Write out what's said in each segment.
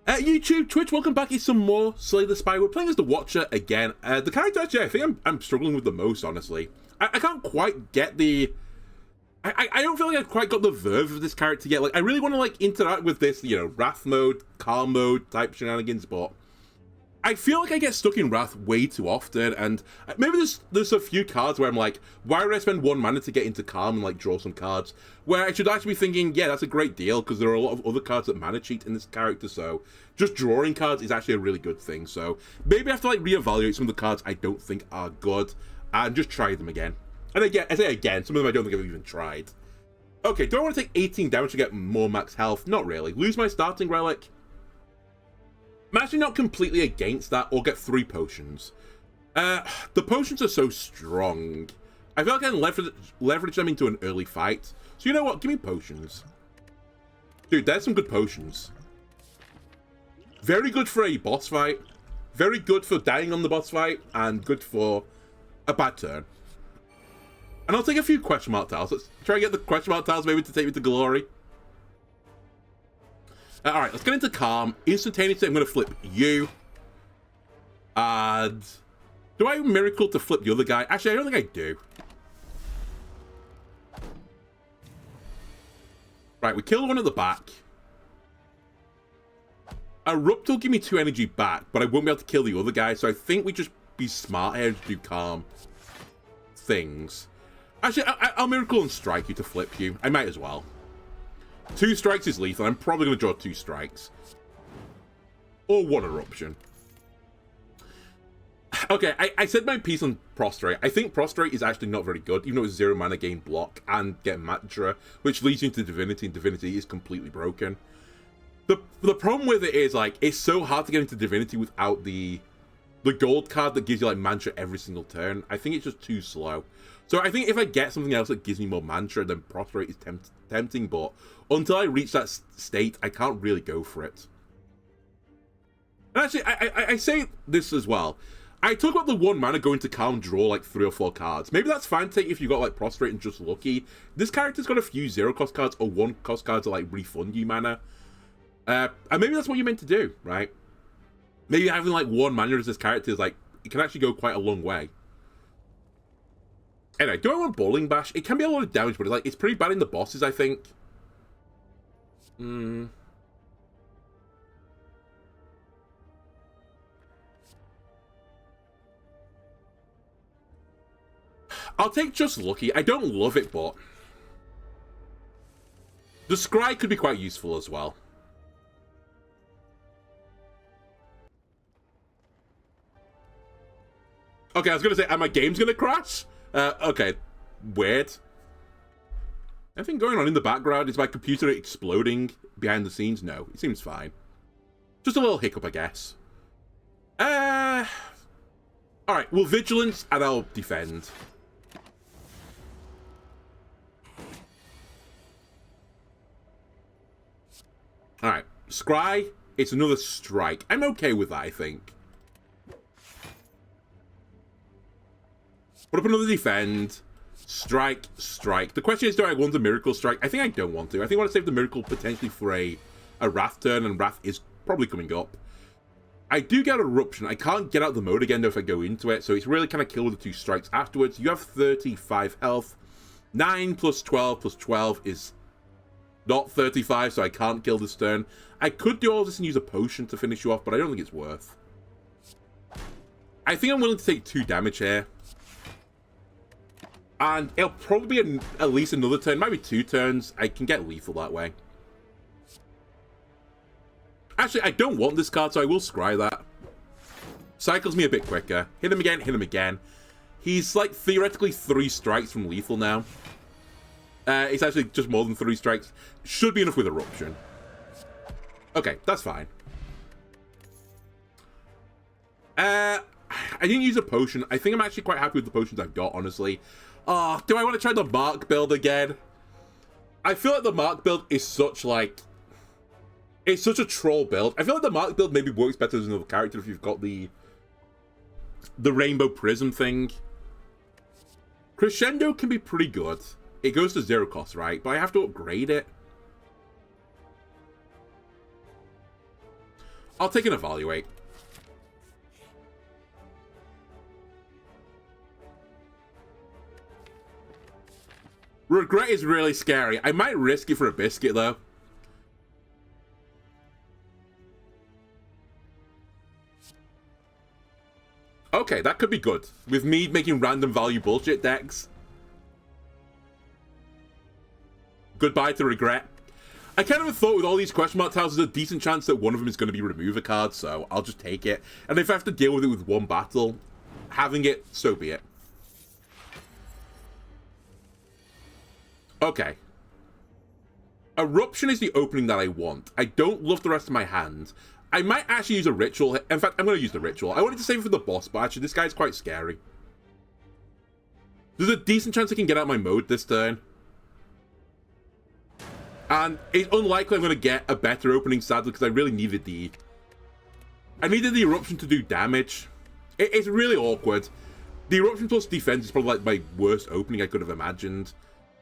YouTube, Twitch, welcome back. It's some more Slay the Spire. We're playing as the Watcher again. The character actually I think I'm struggling with the most, honestly. I can't quite get the... I don't feel like I've quite got the verve of this character yet. Like, I really want to, like, interact with this, you know, Wrath mode, Calm mode type shenanigans, but I feel like I get stuck in Wrath way too often, and maybe there's a few cards where I'm like, why would I spend 1 mana to get into Calm and, like, draw some cards? Where I should actually be thinking, yeah, that's a great deal, because there are a lot of other cards that mana cheat in this character, so just drawing cards is actually a really good thing. So maybe I have to, like, reevaluate some of the cards I don't think are good, and just try them again. And again, I say again, some of them I don't think I've even tried. Okay, do I want to take 18 damage to get more max health? Not really. Lose my starting relic? I'm actually not completely against that, or get 3 potions. The potions are so strong. I feel like I can leverage them into an early fight. So you know what? Give me potions. Dude, there's some good potions. Very good for a boss fight. Very good for dying on the boss fight. And good for a bad turn. And I'll take a few question mark tiles. Let's try and get the question mark tiles maybe to take me to glory. Alright, let's get into Calm. Instantaneously, I'm going to flip you. And... do I have a miracle to flip the other guy? Actually, I don't think I do. Right, we killed one at the back. Erupt will give me 2 energy back, but I won't be able to kill the other guy, so I think we just be smart here to do Calm things. Actually, I'll miracle and strike you to flip you. I might as well. 2 strikes is lethal. I'm probably going to draw 2 strikes. Or 1 eruption. Okay, I said my piece on Prostrate. I think Prostrate is actually not very good, even though it's 0 mana gain block and get Mantra, which leads you into Divinity, and Divinity is completely broken. The problem with it is, like, it's so hard to get into Divinity without the gold card that gives you, like, Mantra every single turn. I think it's just too slow. So I think if I get something else that gives me more Mantra, then Prostrate is tempting, but until I reach that state, I can't really go for it. And actually, I say this as well. I talk about the 1 mana going to Calm draw like 3 or 4 cards. Maybe that's fine to take if you got like Prostrate and just lucky. This character's got a few 0 cost cards or 1 cost cards to like refund you mana. And maybe that's what you're meant to do, right? Maybe having like 1 mana as this character is like, it can actually go quite a long way. Anyway, do I want Bowling Bash? It can be a lot of damage, but it's pretty bad in the bosses, I think. I'll take Just Lucky. I don't love it, but the Scry could be quite useful as well. Okay, I was going to say, are my games going to crash? Okay, weird. Anything going on in the background? Is my computer exploding behind the scenes? No, it seems fine. Just a little hiccup, I guess. Alright, well, Vigilance, and I'll defend. Alright, Scry, it's another strike. I'm okay with that, I think. Put up another defend. Strike, strike. The question is, do I want a Miracle Strike? I think I don't want to. I think I want to save the Miracle potentially for a Wrath turn, and Wrath is probably coming up. I do get Eruption. I can't get out the mode again, though, if I go into it, so it's really kind of kill with the 2 strikes afterwards. You have 35 health. 9 plus 12 plus 12 is not 35, so I can't kill this turn. I could do all this and use a potion to finish you off, but I don't think it's worth. I think I'm willing to take 2 damage here. And it'll probably be at least another turn, maybe 2 turns. I can get lethal that way. Actually, I don't want this card, so I will scry that. Cycles me a bit quicker. Hit him again, hit him again. He's like theoretically 3 strikes from lethal now. It's actually just more than 3 strikes. Should be enough with Eruption. Okay, that's fine. I didn't use a potion. I think I'm actually quite happy with the potions I've got, honestly. Oh, do I want to try the Mark build again? I feel like the Mark build is such, like... it's such a troll build. I feel like the Mark build maybe works better as another character if you've got the Rainbow Prism thing. Crescendo can be pretty good. It goes to 0 cost, right? But I have to upgrade it. I'll take an evaluate. Regret is really scary. I might risk it for a biscuit, though. Okay, that could be good. With me making random value bullshit decks. Goodbye to regret. I kind of thought with all these question mark tiles, there's a decent chance that one of them is going to be remove a card, so I'll just take it. And if I have to deal with it with one battle, having it, so be it. Okay. Eruption is the opening that I want. I don't love the rest of my hand. I might actually use a ritual. In fact, I'm going to use the ritual. I wanted to save it for the boss, but actually this guy's quite scary. There's a decent chance I can get out my mode this turn. And it's unlikely I'm going to get a better opening, sadly, because I really needed the... I needed the Eruption to do damage. It's really awkward. The Eruption plus defense is probably like my worst opening I could have imagined.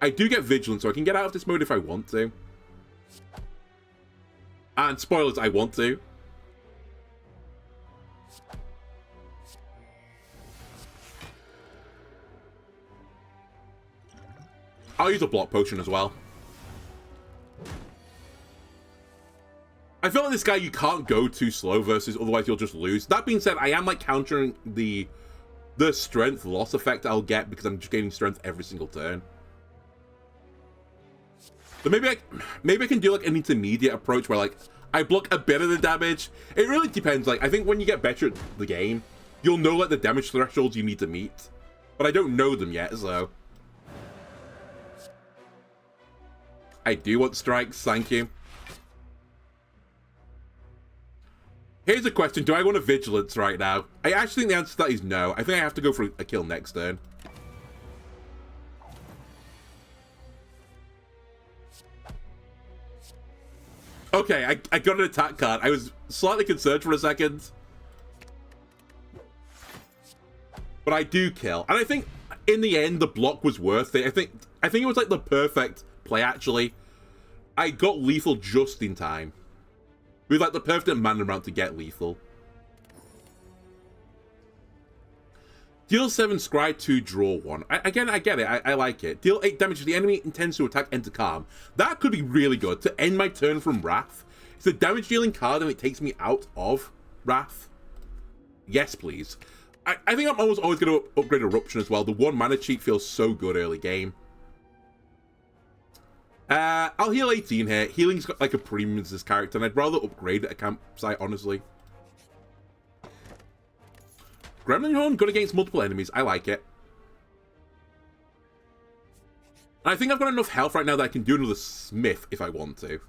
I do get Vigilant, so I can get out of this mode if I want to. And spoilers, I want to. I'll use a block potion as well. I feel like this guy you can't go too slow versus, otherwise you'll just lose. That being said, I am like countering the strength loss effect I'll get because I'm just gaining strength every single turn. So maybe I can do like an intermediate approach where like I block a bit of the damage. It really depends. Like I think when you get better at the game, you'll know like the damage thresholds you need to meet. But I don't know them yet, so I do want strikes, thank you. Here's a question, do I want a Vigilance right now? I actually think the answer to that is no. I think I have to go for a kill next turn. Okay, I got an attack card. I was slightly concerned for a second. But I do kill. And I think, in the end, the block was worth it. I think it was like the perfect play, actually. I got lethal just in time. With like the perfect mana amount to get lethal. Deal 7 scry 2, draw 1. Again, I get it. I like it. Deal 8 damage if the enemy intends to attack, enter calm. That could be really good to end my turn from Wrath. It's a damage dealing card and it takes me out of Wrath. Yes, please. I think I'm almost always going to upgrade Eruption as well. The 1 mana cheat feels so good early game. I'll heal 18 here. Healing's got like a premium as this character, and I'd rather upgrade at a campsite, honestly. Gremlin Horn, good against multiple enemies. I like it. And I think I've got enough health right now that I can do another Smith if I want to.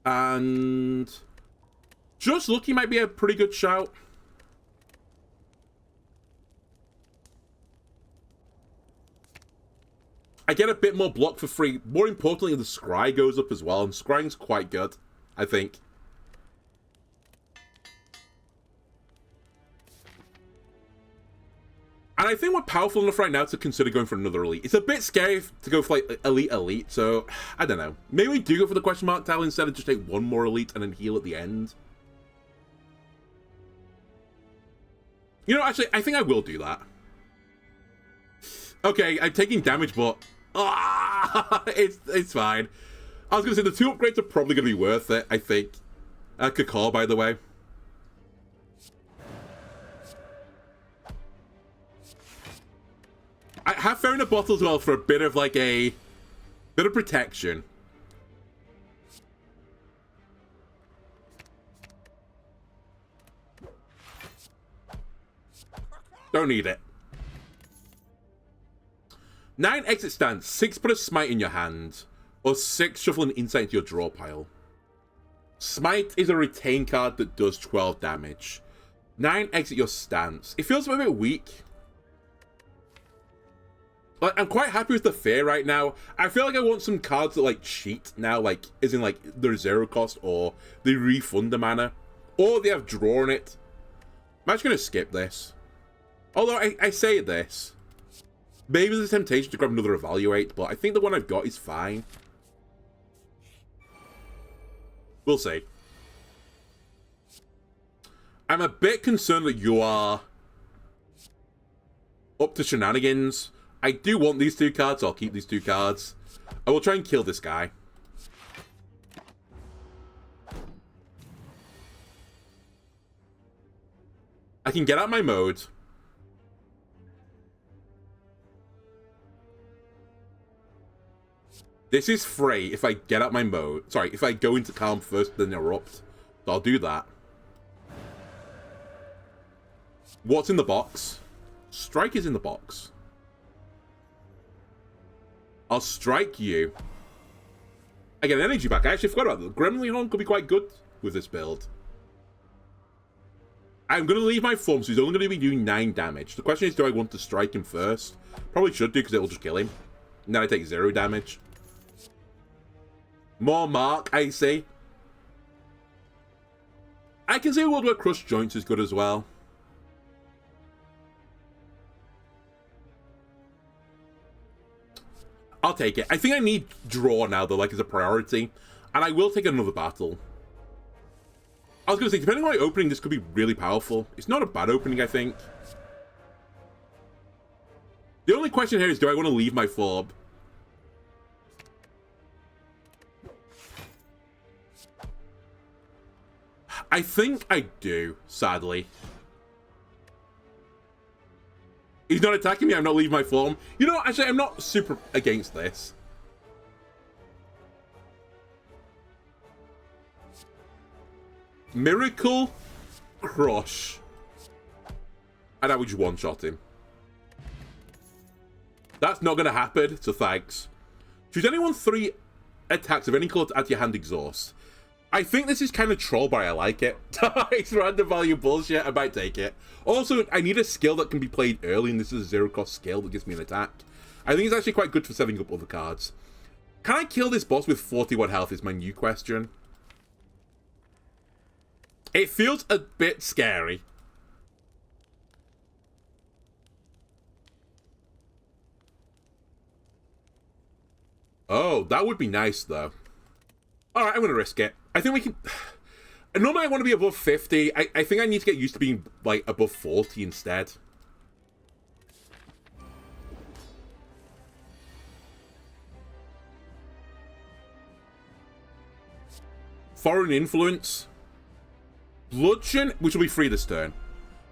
And Just Lucky might be a pretty good shout. I get a bit more block for free. More importantly, the scry goes up as well, and scrying's quite good, I think. And I think we're powerful enough right now to consider going for another elite. It's a bit scary to go for like elite, so I don't know. Maybe we do go for the question mark tile instead of just take one more elite and then heal at the end. You know, actually, I think I will do that. Okay, I'm taking damage, but it's fine. I was going to say, the 2 upgrades are probably going to be worth it, I think. Kakar, by the way. I have found a bottle as well for a bit of, like, a bit of protection. Don't need it. 9 exit stance, 6 put a smite in your hand, or 6 shuffle an insight into your draw pile. Smite is a retain card that does 12 damage. 9 exit your stance. It feels a bit weak. Like, I'm quite happy with the Fear right now. I feel like I want some cards that like cheat now, like as in like they're 0 cost or they refund the mana, or they have draw on it. I'm actually gonna skip this. Although I say this. Maybe there's a temptation to grab another Evaluate, but I think the one I've got is fine. We'll see. I'm a bit concerned that you are up to shenanigans. I do want these 2 cards, so I'll keep these 2 cards. I will try and kill this guy. I can get out my mode. This is free if I get out my mode. Sorry, if I go into calm first, then erupt. So I'll do that. What's in the box? Strike is in the box. I'll strike you. I get an energy back. I actually forgot about that. Gremlin Horn could be quite good with this build. I'm going to leave my form, so he's only going to be doing 9 damage. The question is, do I want to strike him first? Probably should do, because it'll just kill him. And then I take 0 damage. More mark, I see. I can see a world where Crushed Joints is good as well. I'll take it. I think I need draw now, though, like, as a priority. And I will take another battle. I was going to say, depending on my opening, this could be really powerful. It's not a bad opening, I think. The only question here is, do I want to leave my form? I think I do, sadly. He's not attacking me, I'm not leaving my form. You know, actually, I'm not super against this. Miracle Crush. And I would just one-shot him. That's not going to happen, so thanks. Choose anyone 3 attacks of any color to add to your hand exhaust. I think this is kind of troll, but I like it. It's random value bullshit, I might take it. Also, I need a skill that can be played early, and this is a 0-cost skill that gives me an attack. I think it's actually quite good for setting up other cards. Can I kill this boss with 41 health is my new question. It feels a bit scary. Oh, that would be nice, though. Alright, I'm going to risk it. I think we can... Normally I want to be above 50. I think I need to get used to being, like, above 40 instead. Foreign Influence. Bludgeon, which will be free this turn.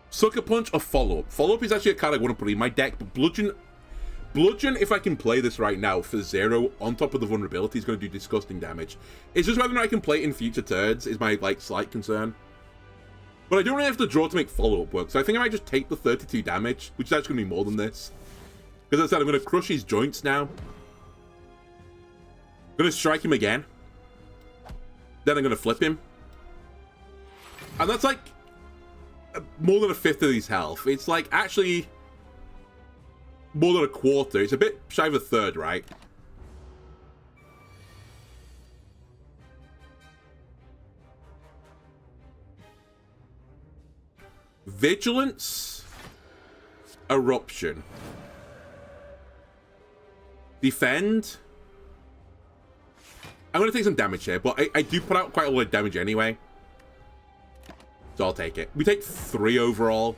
Sucker Punch or Follow-Up. Follow-Up is actually a card I want to put in my deck, but Bludgeon, if I can play this right now for 0 on top of the vulnerability, is going to do disgusting damage. It's just whether or not I can play it in future turns is my, like, slight concern. But I don't really have to draw to make follow-up work, so I think I might just take the 32 damage, which is actually going to be more than this. Because as I said, I'm going to crush his joints now. I'm going to strike him again. Then I'm going to flip him. And that's, like, more than a fifth of his health. It's, like, actually... more than a quarter. It's a bit shy of a third, right? Vigilance. Eruption. Defend. I'm going to take some damage here, but I do put out quite a lot of damage anyway. So I'll take it. We take 3 overall.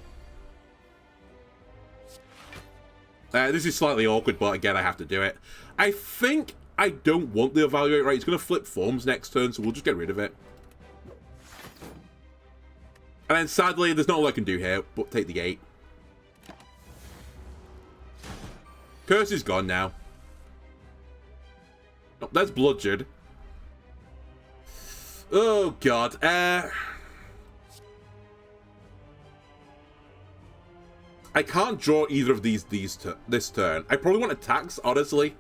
This is slightly awkward, but again, I have to do it. I think I don't want the Evaluate, right? It's going to flip forms next turn, so we'll just get rid of it. And then, sadly, there's not all I can do here, but take the 8. Curse is gone now. Oh, that's Bludgeon. Oh, God. I can't draw either of these this turn. I probably want attacks, honestly.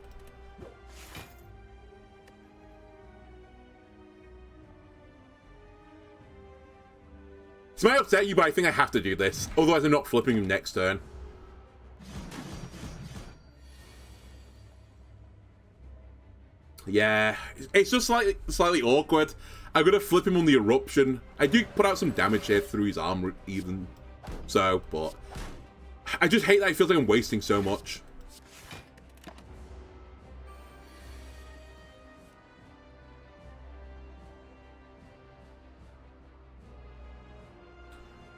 This might upset you, but I think I have to do this. Otherwise, I'm not flipping him next turn. Yeah, it's just slightly awkward. I'm going to flip him on the Eruption. I do put out some damage here through his arm even. So, but... I just hate that it feels like I'm wasting so much.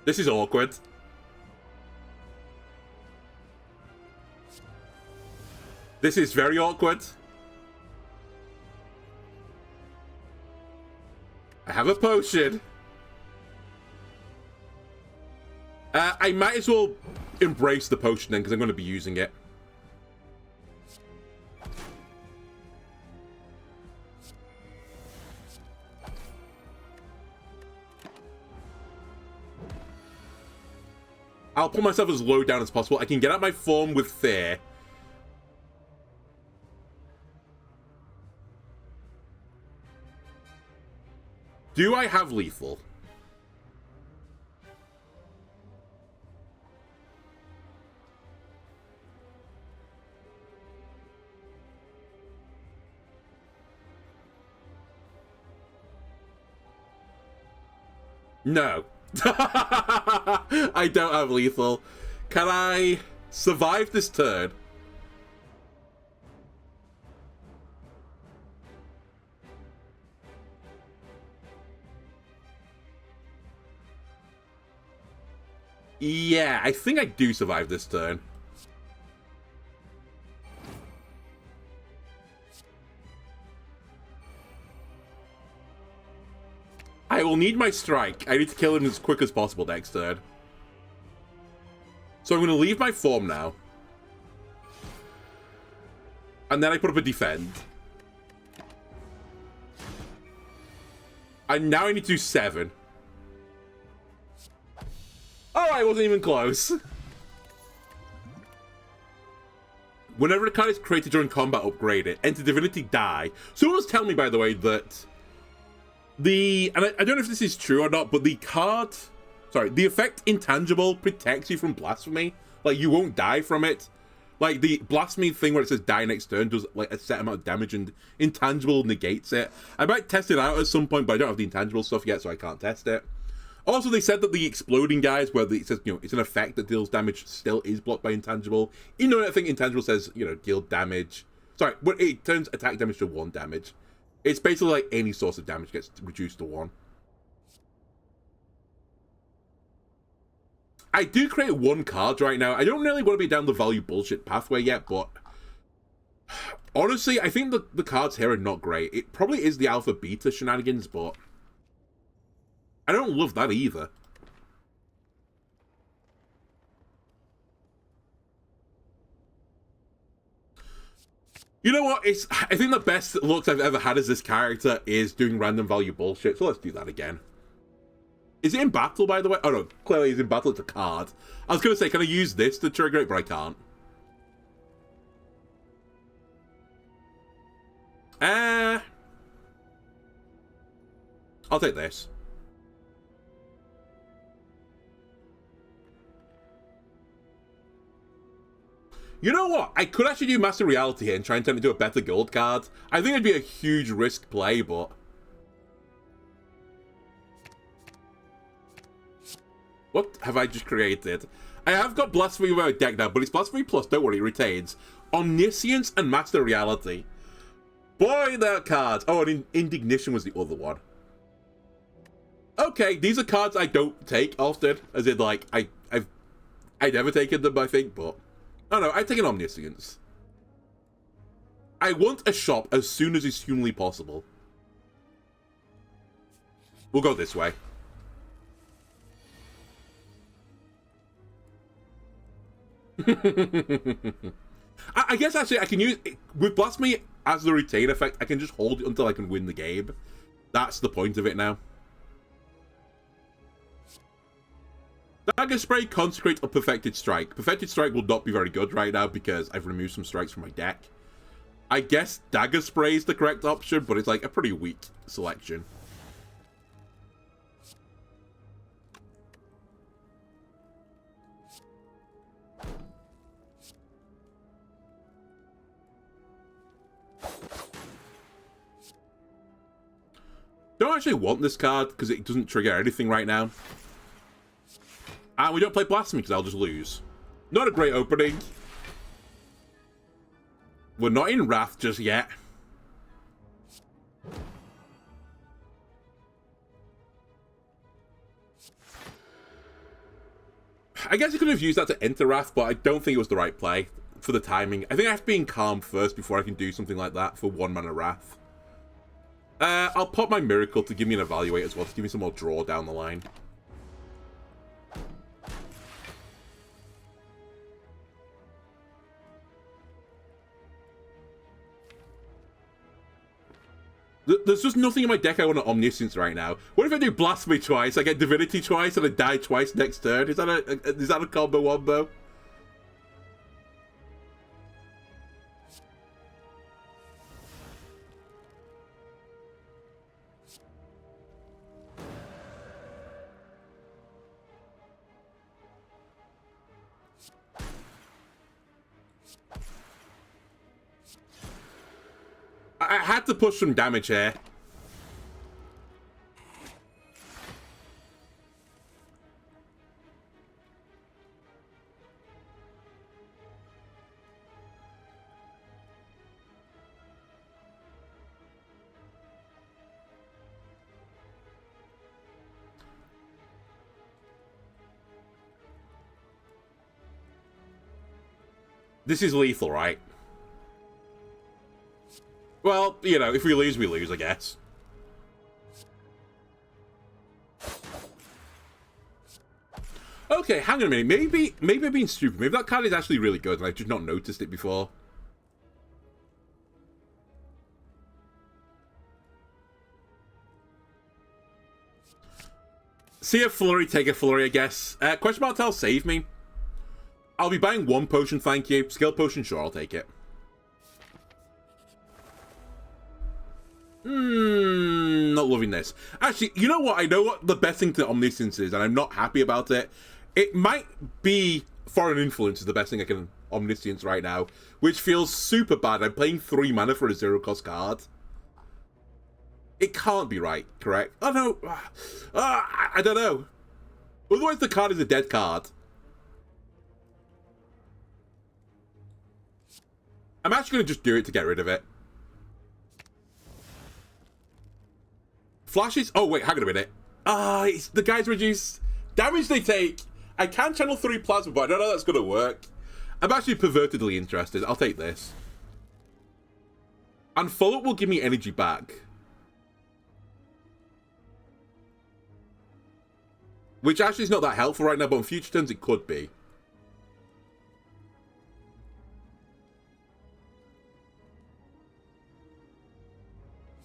This is awkward. This is very awkward. I have a potion. I might as well embrace the potion then, because I'm going to be using it. I'll put myself as low down as possible. I can get out my form with fear. Do I have lethal? No. I don't have lethal. Can I survive this turn? Yeah, I think I do survive this turn. I will need my strike. I need to kill him as quick as possible next turn. So I'm going to leave my form now. And then I put up a defend. And now I need to do 7. Oh, I wasn't even close. Whenever a card is created during combat, upgrade it. Enter Divinity, die. Someone was telling me, by the way, that and I don't know if this is true or not, but the effect Intangible protects you from Blasphemy. Like, you won't die from it. Like, the Blasphemy thing where it says die next turn does, like, a set amount of damage, and Intangible negates it. I might test it out at some point, but I don't have the Intangible stuff yet, so I can't test it. Also, they said that the exploding guys, where it says, it's an effect that deals damage, still is blocked by Intangible. Even though I think Intangible says, deal damage. Sorry, but it turns attack damage to 1 damage. It's basically like any source of damage gets reduced to 1. I do create 1 card right now. I don't really want to be down the value bullshit pathway yet, but honestly, I think the cards here are not great. It probably is the alpha beta shenanigans, but I don't love that either. You know what? I think the best looks I've ever had as this character is doing random value bullshit, so let's do that again. Is it in battle, by the way? Oh no, clearly it's in battle, it's a card. I was going to say, can I use this to trigger it, but I can't. I'll take this. You know what? I could actually do Master Reality here and try and turn it into a better gold card. I think it'd be a huge risk play, but what have I just created? I have got Blasphemy in my deck now, but it's Blasphemy Plus, don't worry, it retains Omniscience and Master Reality. Boy, that cards. Oh, and Indignation was the other one. Okay, these are cards I don't take often, as in, like, I've never taken them, I think, but oh no, I take an Omniscience. I want a shop as soon as is humanly possible. We'll go this way. I guess actually I can use with Blasphemy as the retain effect. I can just hold it until I can win the game. That's the point of it now. Dagger Spray, Consecrate, or Perfected Strike. Perfected Strike will not be very good right now because I've removed some strikes from my deck. I guess Dagger Spray is the correct option, but it's like a pretty weak selection. Don't actually want this card because it doesn't trigger anything right now. And we don't play Blasphemy because I'll just lose. Not a great opening. We're not in Wrath just yet. I guess I could have used that to enter Wrath, but I don't think it was the right play for the timing. I think I have to be in Calm first before I can do something like that for 1 mana Wrath. I'll pop my Miracle to give me an Evaluate as well, to give me some more draw down the line. There's just nothing in my deck I want to Omniscience right now. What if I do Blasphemy twice, I get Divinity twice, and I die twice next turn? Is that a combo wombo? I had to push some damage here. This is lethal, right? Well, you know, if we lose, I guess. Okay, hang on a minute. Maybe I'm being stupid. Maybe that card is actually really good and I've just not noticed it before. See a flurry, take a flurry, I guess. Question mark tell, save me. I'll be buying 1 potion, thank you. Skill potion, sure, I'll take it. Not loving this. Actually, you know what? I know what the best thing to Omniscience is, and I'm not happy about it. It might be Foreign Influence is the best thing I can Omniscience right now, which feels super bad. I'm playing 3 mana for a 0-cost card. It can't be right, correct? Oh no. I don't know. Otherwise, the card is a dead card. I'm actually going to just do it to get rid of it. Flashes? Oh, wait, hang on a minute. It's the guys reduce damage they take. I can channel 3 plasma, but I don't know how that's going to work. I'm actually pervertedly interested. I'll take this. And follow-up will give me energy back. Which actually is not that helpful right now, but on future turns it could be.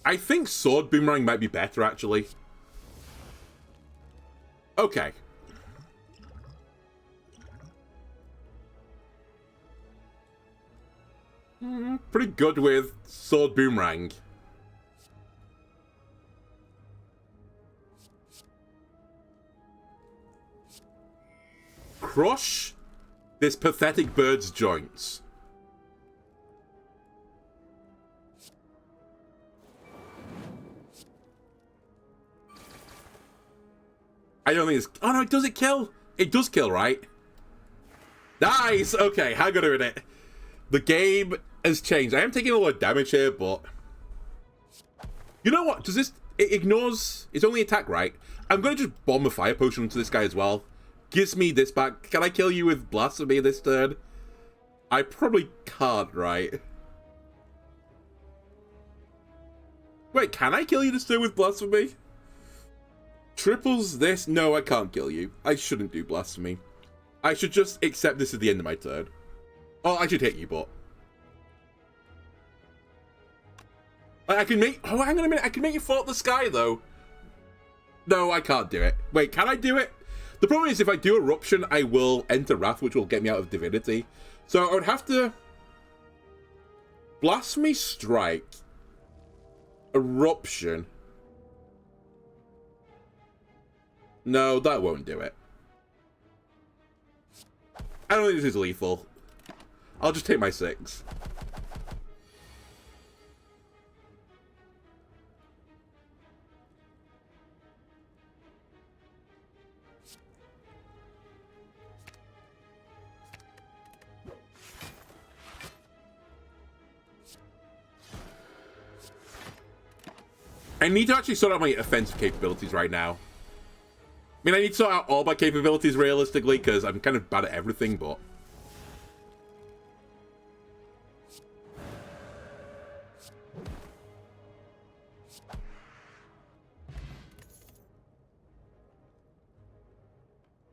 I think Sword Boomerang might be better, actually. Okay. Pretty good with Sword Boomerang. Crush this pathetic bird's joints. I don't think it's... Oh, no, does it kill? It does kill, right? Nice! Okay, hang on a minute. The game has changed. I am taking a lot of damage here, but... You know what? Does this... It ignores... It's only attack, right? I'm going to just bomb a fire potion into this guy as well. Gives me this back. Can I kill you with Blasphemy this turn? I probably can't, right? Wait, can I kill you this turn with Blasphemy? Triples this? No, I can't kill you. I shouldn't do Blasphemy. I should just accept this at the end of my turn. Oh, I should hit you, but... I can make... Oh, hang on a minute. I can make you fall at the sky, though. No, I can't do it. Wait, can I do it? The problem is, if I do Eruption, I will enter Wrath, which will get me out of Divinity. So I would have to... Blasphemy Strike. Eruption. No, that won't do it. I don't think this is lethal. I'll just take my 6. I need to actually sort out my offensive capabilities right now. mean, I need to sort out all my capabilities realistically, because I'm kind of bad at everything, but...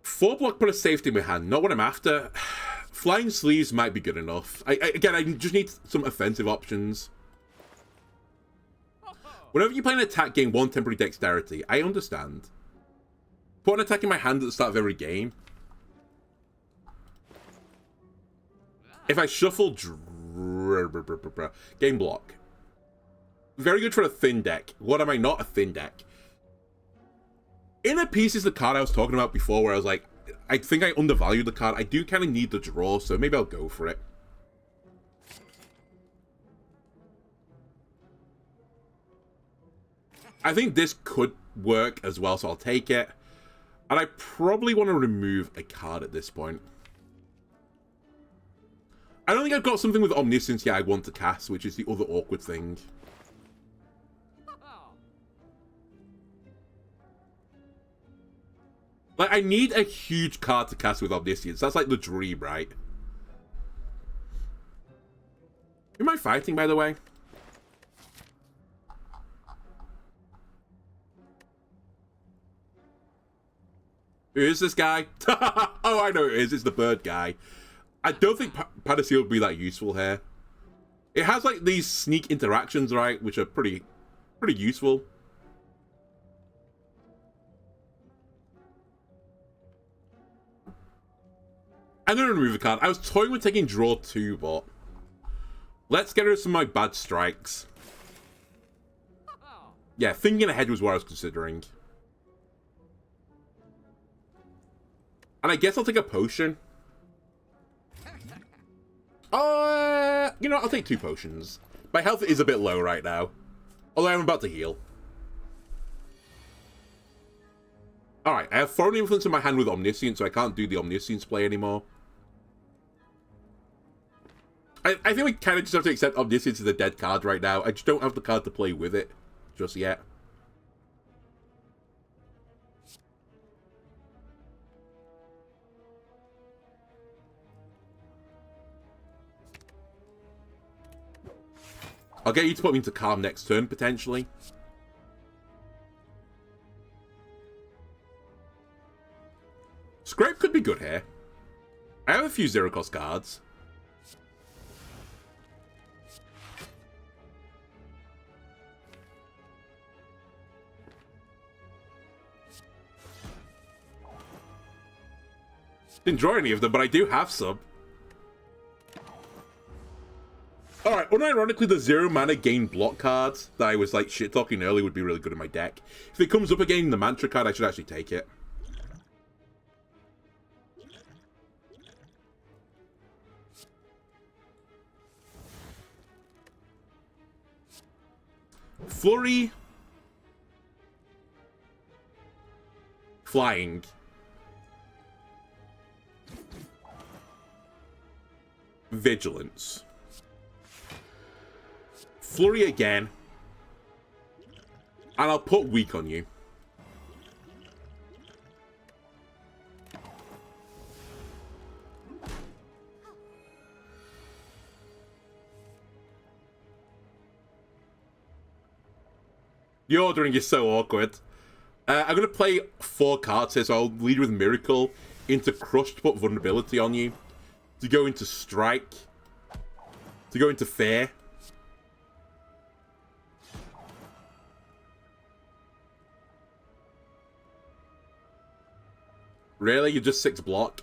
Four block, put a safety in my hand. Not what I'm after. Flying sleeves might be good enough. Again, I just need some offensive options. Whenever you play an attack, gain 1 temporary dexterity. I understand. Put an attack in my hand at the start of every game. If I shuffle... Game block. Very good for a thin deck. What am I not? A thin deck. Inner Peace is the card I was talking about before, where I was like, I think I undervalued the card. I do kind of need the draw, so maybe I'll go for it. I think this could work as well, so I'll take it. And I probably want to remove a card at this point. I don't think I've got something with Omniscience yet I want to cast, which is the other awkward thing. Like, I need a huge card to cast with Omniscience. That's like the dream, right? Who am I fighting, by the way? Who is this guy? Oh, I know who it is. It's the bird guy. I don't think Panacea would be that useful here. It has, like, these sneak interactions, right? Which are pretty useful. I'm going to remove a card. I was toying with taking draw 2, but... Let's get rid of some of my bad strikes. Yeah, thinking ahead was what I was considering. And I guess I'll take a potion. You know, I'll take 2 potions. My health is a bit low right now. Although I'm about to heal. Alright, I have Foreign Influence in my hand with Omniscience, so I can't do the Omniscience play anymore. I think we kind of just have to accept Omniscience as a dead card right now. I just don't have the card to play with it just yet. I'll get you to put me into Calm next turn, potentially. Scrape could be good here. I have a few zero-cost cards. Didn't draw any of them, but I do have some. Alright, unironically, the 0 mana gain block cards that I was like shit-talking earlier would be really good in my deck. If it comes up again in the Mantra card, I should actually take it. Flurry. Flying. Vigilance. Flurry again. And I'll put weak on you. The ordering is so awkward. I'm going to play 4 cards here, so I'll lead with Miracle into Crush to put Vulnerability on you. To go into Strike. To go into Fear. Really? You're just 6 block?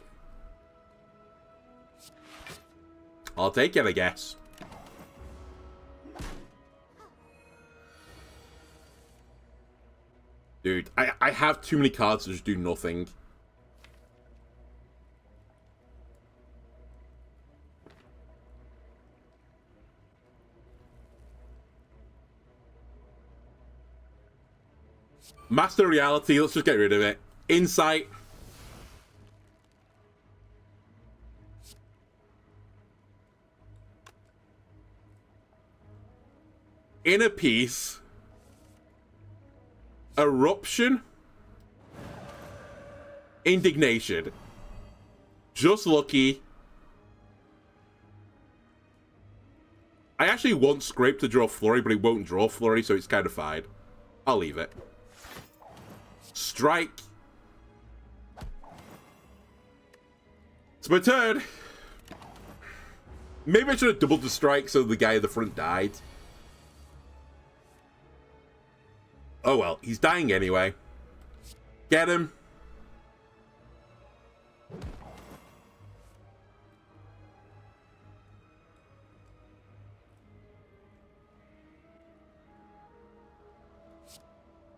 I'll take it, I guess. Dude, I have too many cards to just do nothing. Master Reality, let's just get rid of it. Insight. Inner Peace. Eruption. Indignation. Just lucky. I actually want Scrape to draw Flurry, but it won't draw Flurry, so it's kind of fine. I'll leave it. Strike. It's my turn. Maybe I should have doubled the strike so the guy at the front died. Oh well, he's dying anyway. Get him.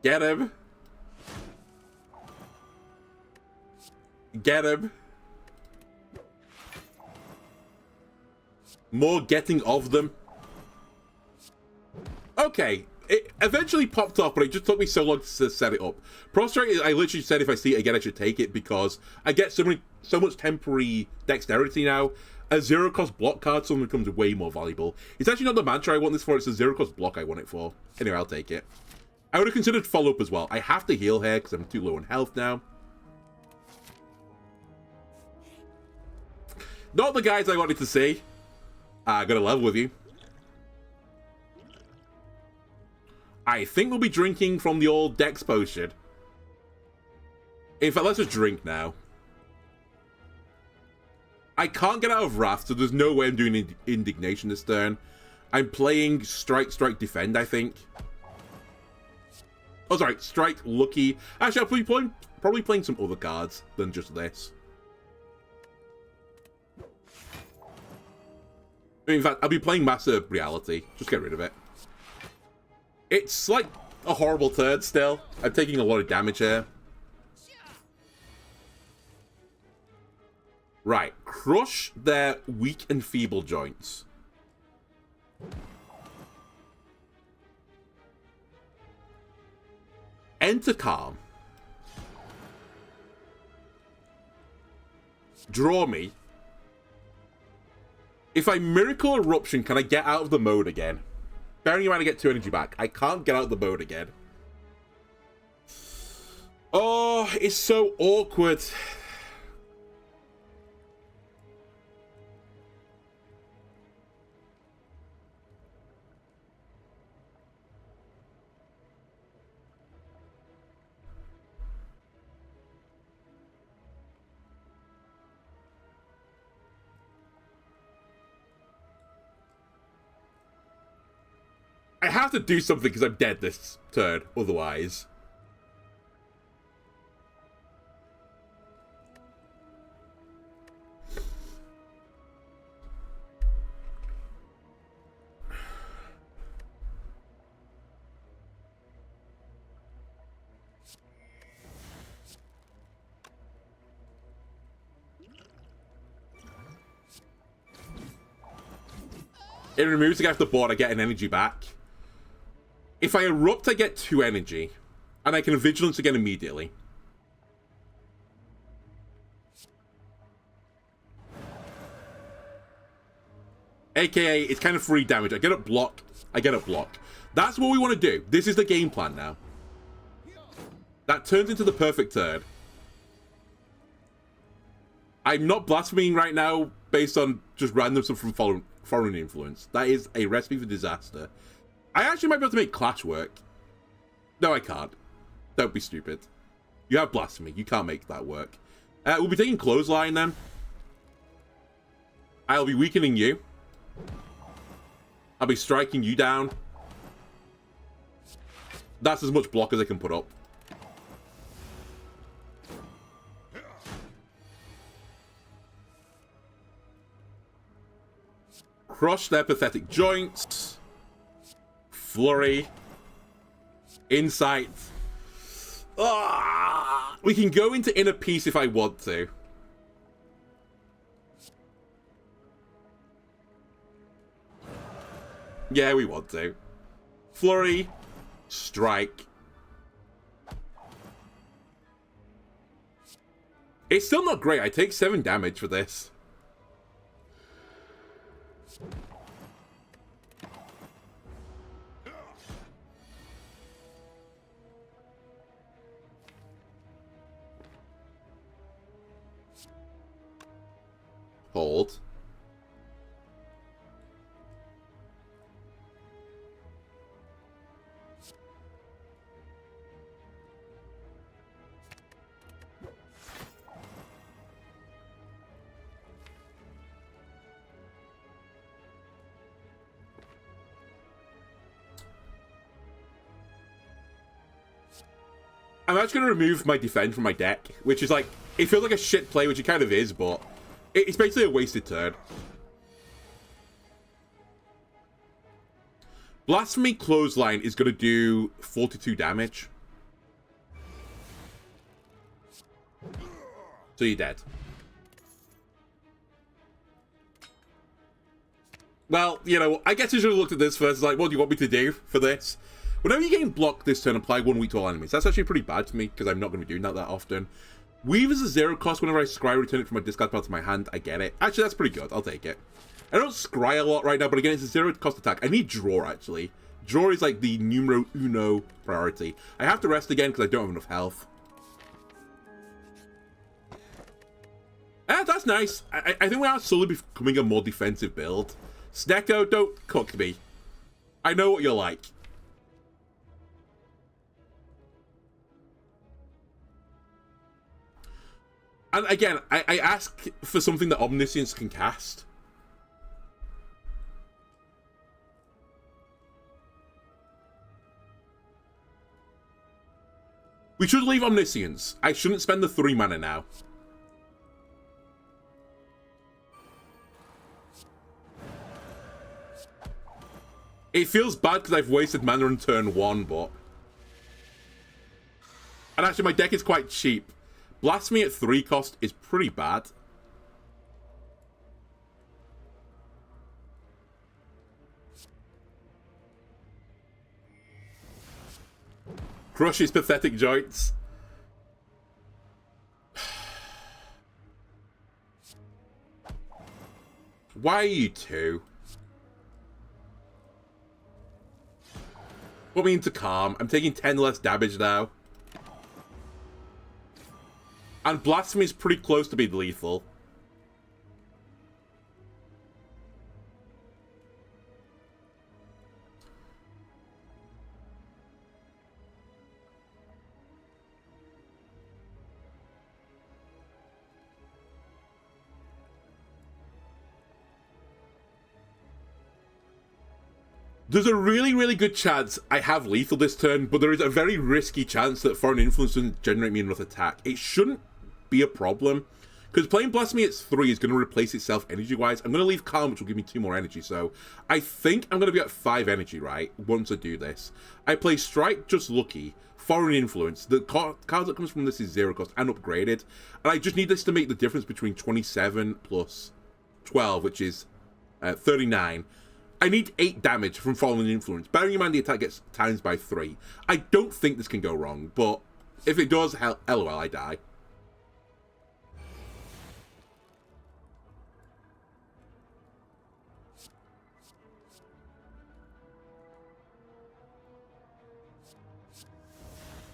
Get him. Get him. More getting of them. Okay. It eventually popped off, but it just took me so long to set it up. Prostrate, I literally said if I see it again, I should take it because I get so much temporary dexterity now. A zero-cost block card suddenly becomes way more valuable. It's actually not the mantra I want this for, it's a zero-cost block I want it for. Anyway, I'll take it. I would have considered follow-up as well. I have to heal here because I'm too low on health now. Not the guys I wanted to see. I got a level with you. I think we'll be drinking from the old Dex potion. In fact, let's just drink now. I can't get out of Wrath, so there's no way I'm doing Indignation this turn. I'm playing Strike, Strike, Defend, I think. Oh, sorry, Strike, Lucky. Actually, I'll probably playing some other cards than just this. In fact, I'll be playing Master Reality. Just get rid of it. It's like a horrible turn still. I'm taking a lot of damage here. Right. Crush their weak and feeble joints. Enter Calm. Draw me. If I Miracle Eruption, can I get out of the mode again? Bearing in mind I get 2 energy back. I can't get out of the mode again. Oh, it's so awkward. I have to do something because I'm dead this turn, otherwise. It removes the guy off the board, I get an energy back. If I erupt, I get 2 energy. And I can vigilance again immediately. AKA, it's kind of free damage. I get it blocked. I get it blocked. That's what we want to do. This is the game plan now. That turns into the perfect turn. I'm not blaspheming right now based on just random stuff from foreign influence. That is a recipe for disaster. I actually might be able to make Clash work. No, I can't. Don't be stupid. You have Blasphemy. You can't make that work. We'll be taking Clothesline then. I'll be weakening you. I'll be striking you down. That's as much block as I can put up. Crush their pathetic joints. Flurry. Insight. We can go into Inner Peace if I want to. Yeah, we want to. Flurry. Strike. It's still not great. I take 7 damage for this. hold. I'm actually going to remove my defend from my deck, which is like, it feels like a shit play, which it kind of is, but it's basically a wasted turn. Blasphemy Clothesline is going to do 42 damage. So you're dead. Well, you know, I guess I should have looked at this first. Like, what do you want me to do for this? Whenever you gain blocked this turn, apply 1 weak to all enemies. That's actually pretty bad to me, because I'm not going to be doing that often. Weave is a 0 cost. Whenever I scry, return it from my discard pile to my hand. I get it. Actually, that's pretty good. I'll take it. I don't scry a lot right now, but again, it's a 0 cost attack. I need draw, actually. Draw is like the numero uno priority. I have to rest again, because I don't have enough health. That's nice. I think we are slowly becoming a more defensive build. Snecko, don't cook me. I know what you're like. And again, I ask for something that Omniscience can cast. We should leave Omniscience. I shouldn't spend the 3 mana now. It feels bad because I've wasted mana on turn 1, but... And actually, my deck is quite cheap. Blasphemy at 3 cost is pretty bad. Crush his pathetic joints. Why are you 2? Put me into calm. I'm taking 10 less damage now. And Blasphemy is pretty close to being lethal. There's a really, really good chance I have lethal this turn, but there is a very risky chance that Foreign Influence doesn't generate me enough attack. It shouldn't be a problem, because playing Blasphemy at 3 is going to replace itself energy-wise. I'm going to leave Calm, which will give me 2 more energy, so I think I'm going to be at 5 energy, right, once I do this. I play Strike, just lucky, Foreign Influence. The card that comes from this is 0 cost and upgraded, and I just need this to make the difference between 27 plus 12, which is 39. I need 8 damage from Foreign Influence. Bearing in mind the attack gets times by 3. I don't think this can go wrong, but if it does, LOL, I die.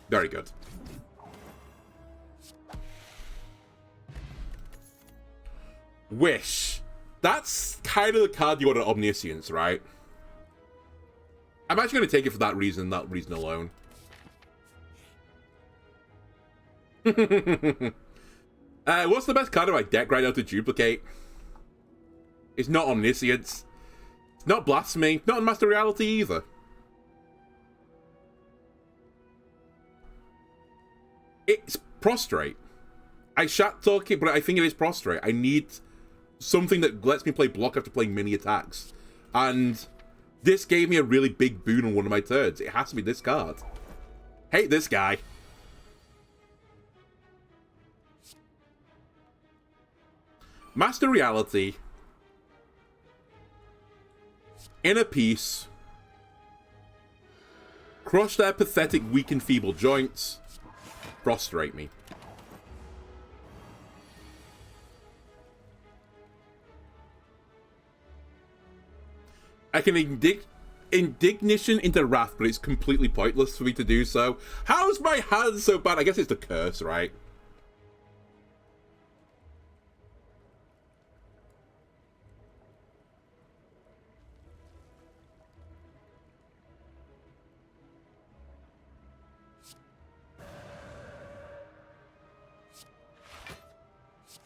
Very good. Wish. That's kind of the card you want at Omniscience, right? I'm actually going to take it for that reason alone. What's the best card in my deck right now to duplicate? It's not Omniscience. It's not Blasphemy. Not Master Reality either. It's Prostrate. I shat talk it, but I think it is Prostrate. I need something that lets me play block after playing mini attacks. And this gave me a really big boon on one of my turns. It has to be this card. Hate this guy. Master Reality. Inner Peace. Crush their pathetic, weak and feeble joints. Prostrate me. I can Indignation into Wrath, but it's completely pointless for me to do so. How's my hand so bad? I guess it's the curse, right?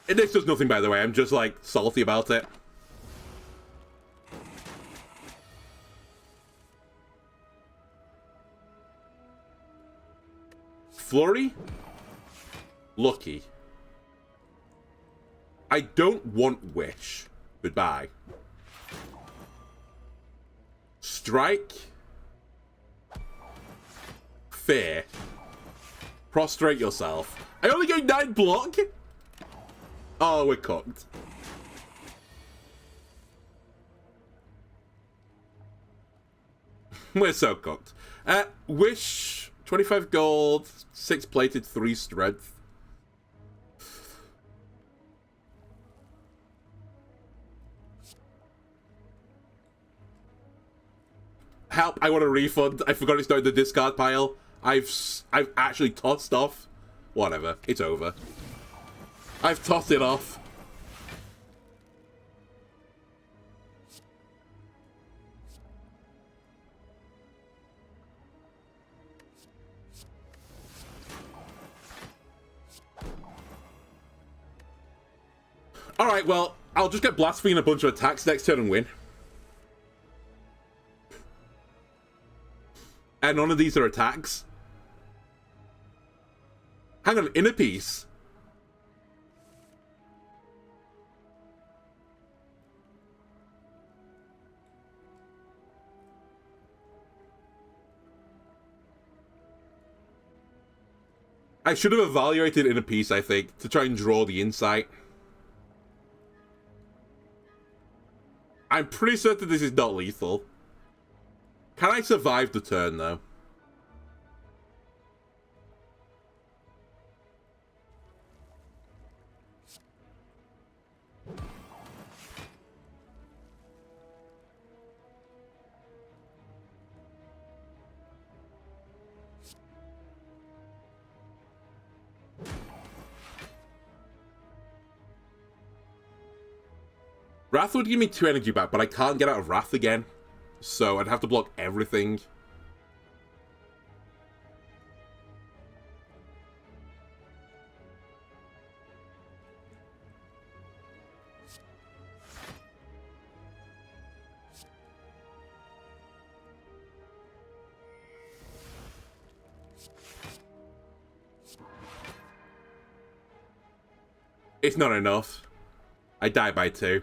This does nothing, by the way. I'm just, like, salty about it. Flurry? Lucky. I don't want Wish. Goodbye. Strike. Fear. Prostrate yourself. I only get 9 block? Oh, we're cooked. We're so cooked. Wish, 25 gold, 6 plated, 3 strength. Help, I want a refund. I forgot it's not in the discard pile. I've actually tossed off. Whatever, it's over. I've tossed it off. Alright, well, I'll just get Blaspheme and a bunch of attacks next turn and win. And none of these are attacks. Hang on, Inner Peace. I should have evaluated Inner Peace, I think, to try and draw the insight. I'm pretty certain this is not lethal. Can I survive the turn, though? Wrath would give me 2 energy back, but I can't get out of Wrath again. So I'd have to block everything. It's not enough. I die by 2.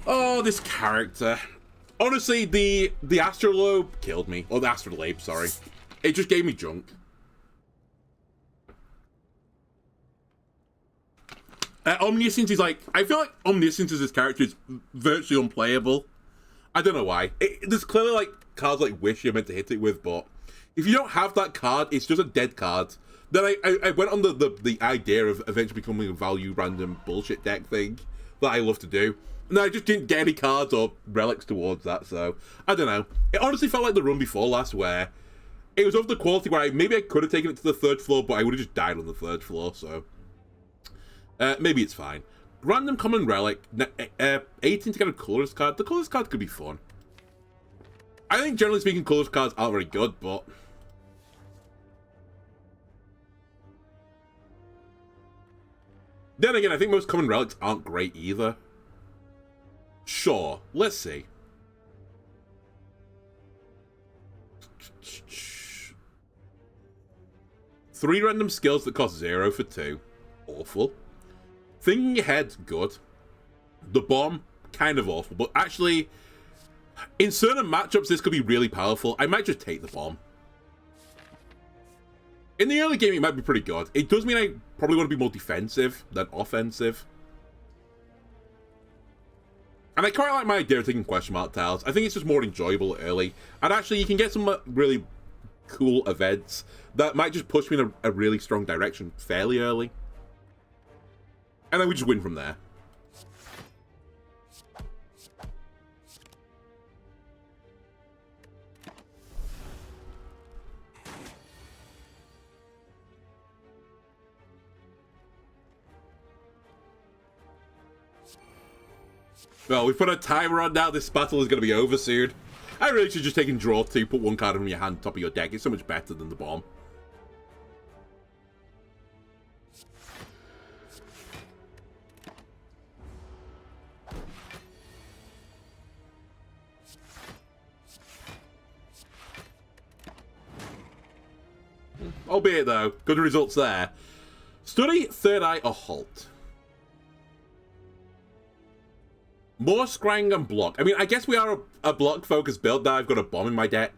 Oh, this character. Honestly, the Astrolabe killed me. Or the Astrolabe, sorry. It just gave me junk. Omniscience is like... I feel like Omniscience as this character is virtually unplayable. I don't know why. There's clearly like cards like Wish you're meant to hit it with, but if you don't have that card, it's just a dead card. Then I went on the idea of eventually becoming a value random bullshit deck thing that I love to do. No, I just didn't get any cards or relics towards that, so I don't know. It honestly felt like the run before last, where it was of the quality where maybe I could have taken it to the 3rd floor, but I would have just died on the 3rd floor, so maybe it's fine. Random common relic, 18 to get a colorless card. The colorless card could be fun. I think generally speaking, colorless cards aren't very good, but then again, I think most common relics aren't great either. Sure, let's see. Three random skills that cost 0 for 2. Awful. Thinking Ahead, good. The Bomb, kind of awful. But actually, in certain matchups, this could be really powerful. I might just take the Bomb. In the early game, it might be pretty good. It does mean I probably want to be more defensive than offensive. And I quite like my idea of taking question mark tiles. I think it's just more enjoyable early. And actually, you can get some really cool events that might just push me in a really strong direction fairly early. And then we just win from there. Well, we put a timer on now. This battle is going to be over soon. I really should just take and draw 2, put 1 card from your hand, top of your deck. It's so much better than the Bomb. Albeit, though, good results there. Study, Third Eye, or Halt. More scrying and block. I mean, I guess we are a block-focused build now. I've got a bomb in my deck.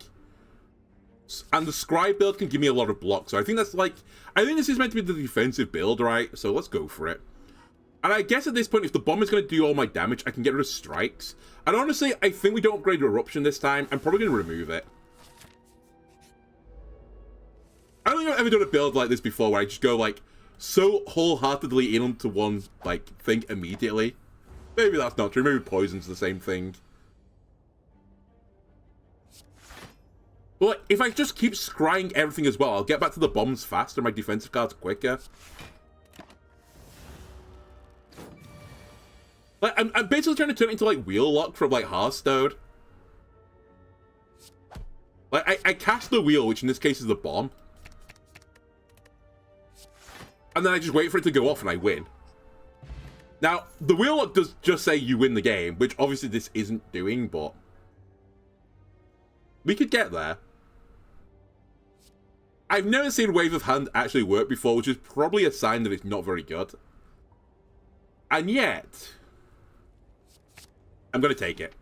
And the scry build can give me a lot of block. So I think that's like... I think this is meant to be the defensive build, right? So let's go for it. And I guess at this point, if the bomb is going to do all my damage, I can get rid of strikes. And honestly, I think we don't upgrade Eruption this time. I'm probably going to remove it. I don't think I've ever done a build like this before where I just go, like, so wholeheartedly in onto one, like, thing immediately. Maybe that's not true. Maybe Poison's the same thing. But if I just keep scrying everything as well, I'll get back to the bombs faster, my defensive cards quicker. Like, I'm basically trying to turn it into, like, Wheel Lock from, like, Hearthstone. Like, I cast the wheel, which in this case is the bomb. And then I just wait for it to go off and I win. Now, the Wheel Lock does just say you win the game, which obviously this isn't doing, but... we could get there. I've never seen Wave of Hand actually work before, which is probably a sign that it's not very good. And yet... I'm going to take it.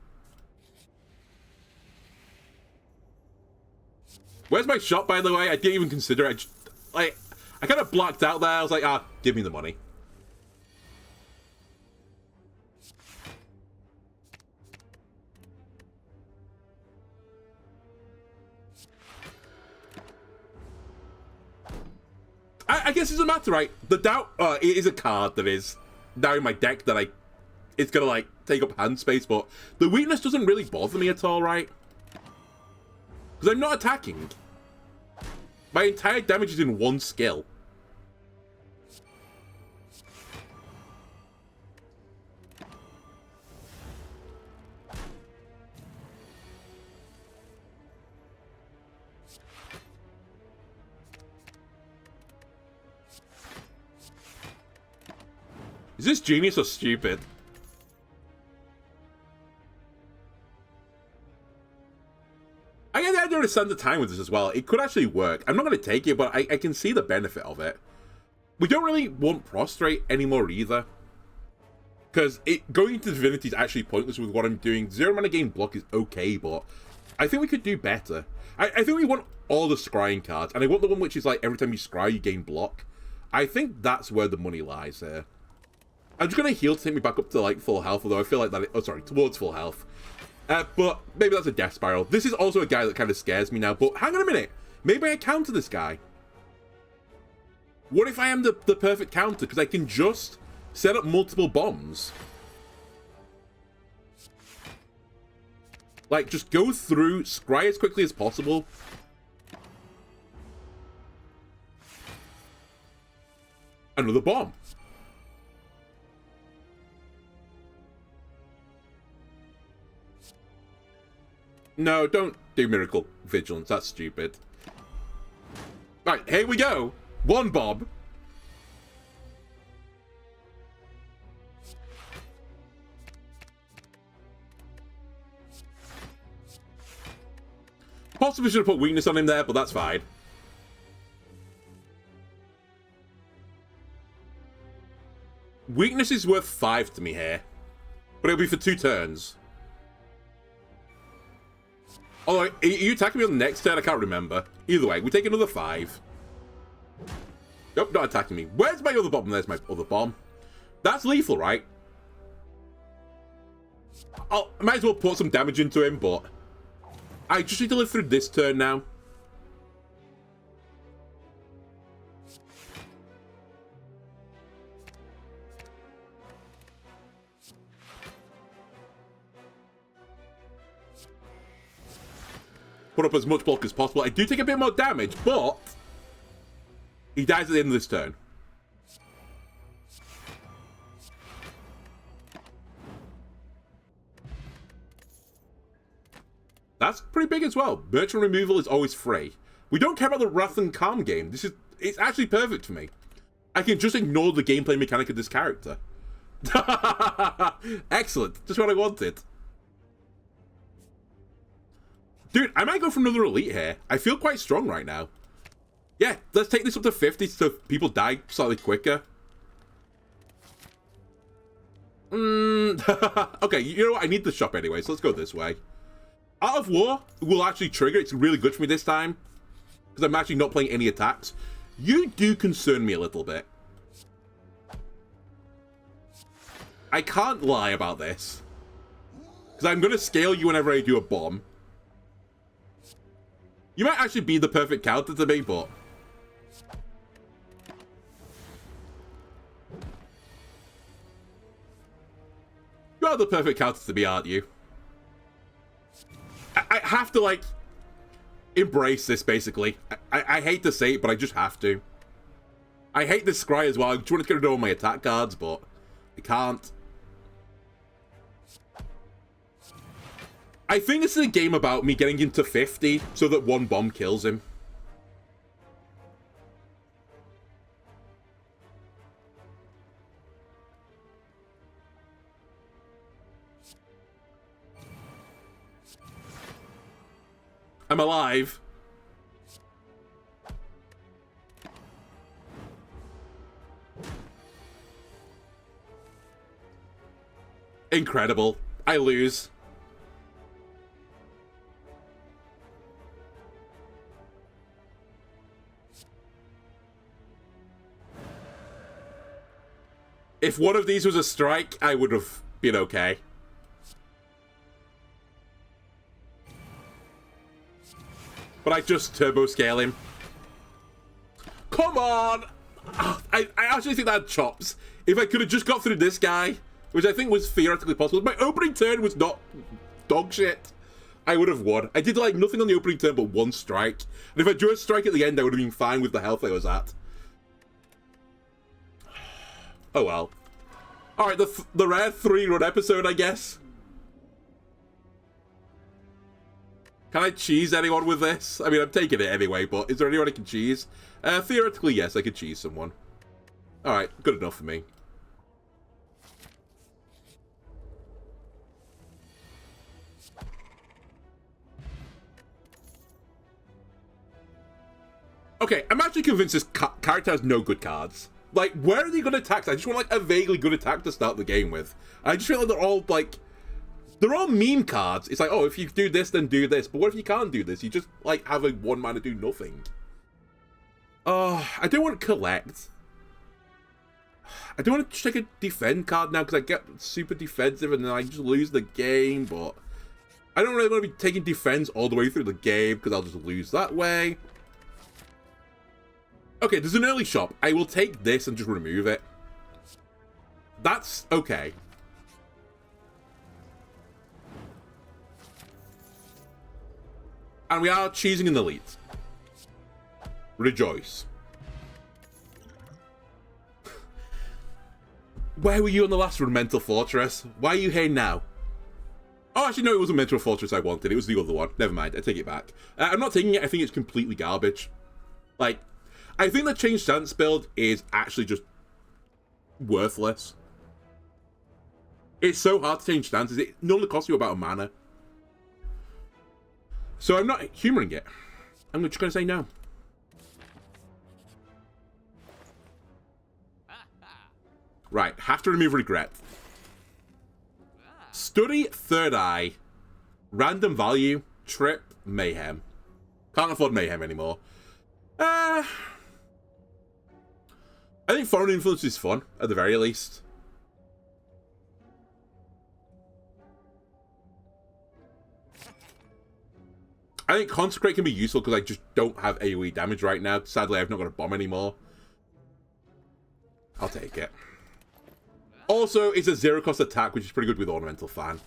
Where's my shot, by the way? I didn't even consider it. I kind of blocked out there. I was like, give me the money. I guess it doesn't matter, right? The doubt, it is a card that is now in my deck that it's gonna, like, take up hand space, but the weakness doesn't really bother me at all, right? Because I'm not attacking. My entire damage is in one skill. Is this genius or stupid? I guess I don't understand the time with this as well. It could actually work. I'm not going to take it, but I can see the benefit of it. We don't really want Prostrate anymore either. Because going into Divinity is actually pointless with what I'm doing. 0 mana gain block is okay, but I think we could do better. I think we want all the scrying cards, and I want the one which is like every time you scry, you gain block. I think that's where the money lies here. I'm just going to heal to take me back up to like full health, although I feel like that... oh, sorry, towards full health. But maybe that's a death spiral. This is also a guy that kind of scares me now, but hang on a minute. Maybe I counter this guy. What if I am the perfect counter? Because I can just set up multiple bombs. Like, just go through, scry as quickly as possible. Another bomb. No, don't do Miracle Vigilance. That's stupid. Right, here we go. One bomb. Possibly should have put weakness on him there, but that's fine. Weakness is worth 5 to me here. But it'll be for 2 turns. Oh, are you attacking me on the next turn? I can't remember. Either way, we take another 5. Nope, not attacking me. Where's my other bomb? There's my other bomb. That's lethal, right? I might as well put some damage into him, but I just need to live through this turn now. Put up as much block as possible. I do take a bit more damage, but he dies at the end of this turn. That's pretty big as well. Merchant removal is always free. We don't care about the Wrath and Calm game. It's actually perfect for me. I can just ignore the gameplay mechanic of this character. Excellent. Just what I wanted. Dude, I might go for another elite here. I feel quite strong right now. Yeah, let's take this up to 50 so people die slightly quicker. Okay, you know what? I need the shop anyway, so let's go this way. Art of War will actually trigger. It's really good for me this time, because I'm actually not playing any attacks. You do concern me a little bit. I can't lie about this, because I'm going to scale you whenever I do a bomb. You might actually be the perfect counter to me, but... You are the perfect counter to me, aren't you? I have to, like, embrace this, basically. I hate to say it, but I just have to. I hate this scry as well. I just want to get rid of all my attack cards, but I can't. I think this is a game about me getting into 50 so that one bomb kills him. I'm alive. Incredible. I lose. If one of these was a strike, I would have been okay. But I just turbo scale him. Come on! I actually think that had chops. If I could have just got through this guy, which I think was theoretically possible. If my opening turn was not dog shit, I would have won. I did like nothing on the opening turn but one strike. And if I drew a strike at the end, I would have been fine with the health I was at. Oh well. Alright, the rare 3-run episode, I guess. Can I cheese anyone with this? I mean, I'm taking it anyway, but is there anyone I can cheese? Theoretically, yes, I could cheese someone. Alright, good enough for me. Okay, I'm actually convinced this character has no good cards. Like, where are they good attacks? I just want, like, a vaguely good attack to start the game with. I just feel like they're all, like... They're all meme cards. It's like, oh, if you do this, then do this. But what if you can't do this? You just, like, have a one mana do nothing. Oh, I don't want to collect. I don't want to take a defend card now because I get super defensive and then I just lose the game. But I don't really want to be taking defense all the way through the game because I'll just lose that way. Okay, there's an early shop. I will take this and just remove it. That's okay. And we are cheesing an elite. Rejoice. Where were you on the last run, Mental Fortress? Why are you here now? Oh, actually, no, it wasn't Mental Fortress I wanted. It was the other one. Never mind, I take it back. I'm not taking it. I think it's completely garbage. Like, I think the Change Stance build is actually just worthless. It's so hard to change stances. It only costs you about a mana. So I'm not humoring it. I'm just going to say no. Right, have to remove regret. Study, Third Eye, random value, trip, mayhem. Can't afford mayhem anymore. I think foreign influence is fun, at the very least. I think Consecrate can be useful because I just don't have AoE damage right now. Sadly, I've not got a bomb anymore. I'll take it. Also, it's a zero-cost attack, which is pretty good with Ornamental Fan.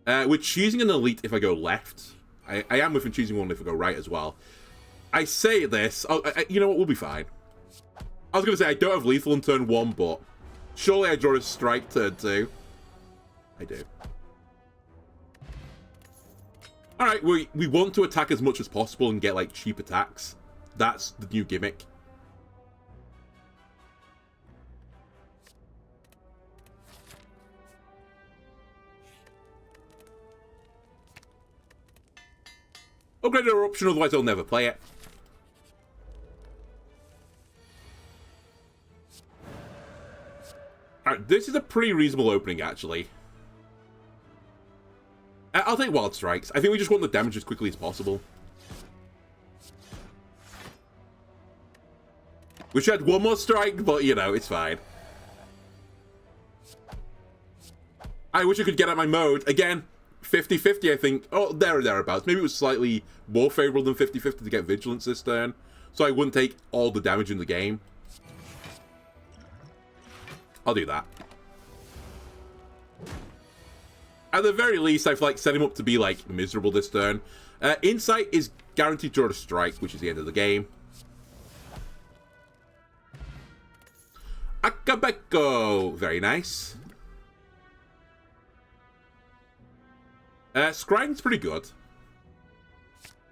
We're choosing an elite if I go left. I am within choosing one if I go right as well. I say this... Oh, you know what? We'll be fine. I was going to say, I don't have lethal on turn 1, but... Surely I draw a strike turn 2. I do. Alright, we want to attack as much as possible and get, like, cheap attacks. That's the new gimmick. Upgrade our option, otherwise I'll never play it. Alright, this is a pretty reasonable opening, actually. I'll take Wild Strikes. I think we just want the damage as quickly as possible. Wish I had one more strike, but, you know, it's fine. I wish I could get out my mode. Again, 50-50, I think. Oh, there or thereabouts. Maybe it was slightly more favorable than 50-50 to get Vigilance this turn, so I wouldn't take all the damage in the game. I'll do that. At the very least, I've like set him up to be like miserable this turn. Insight is guaranteed to draw a strike, which is the end of the game. Akabeko, very nice. Scrying's pretty good.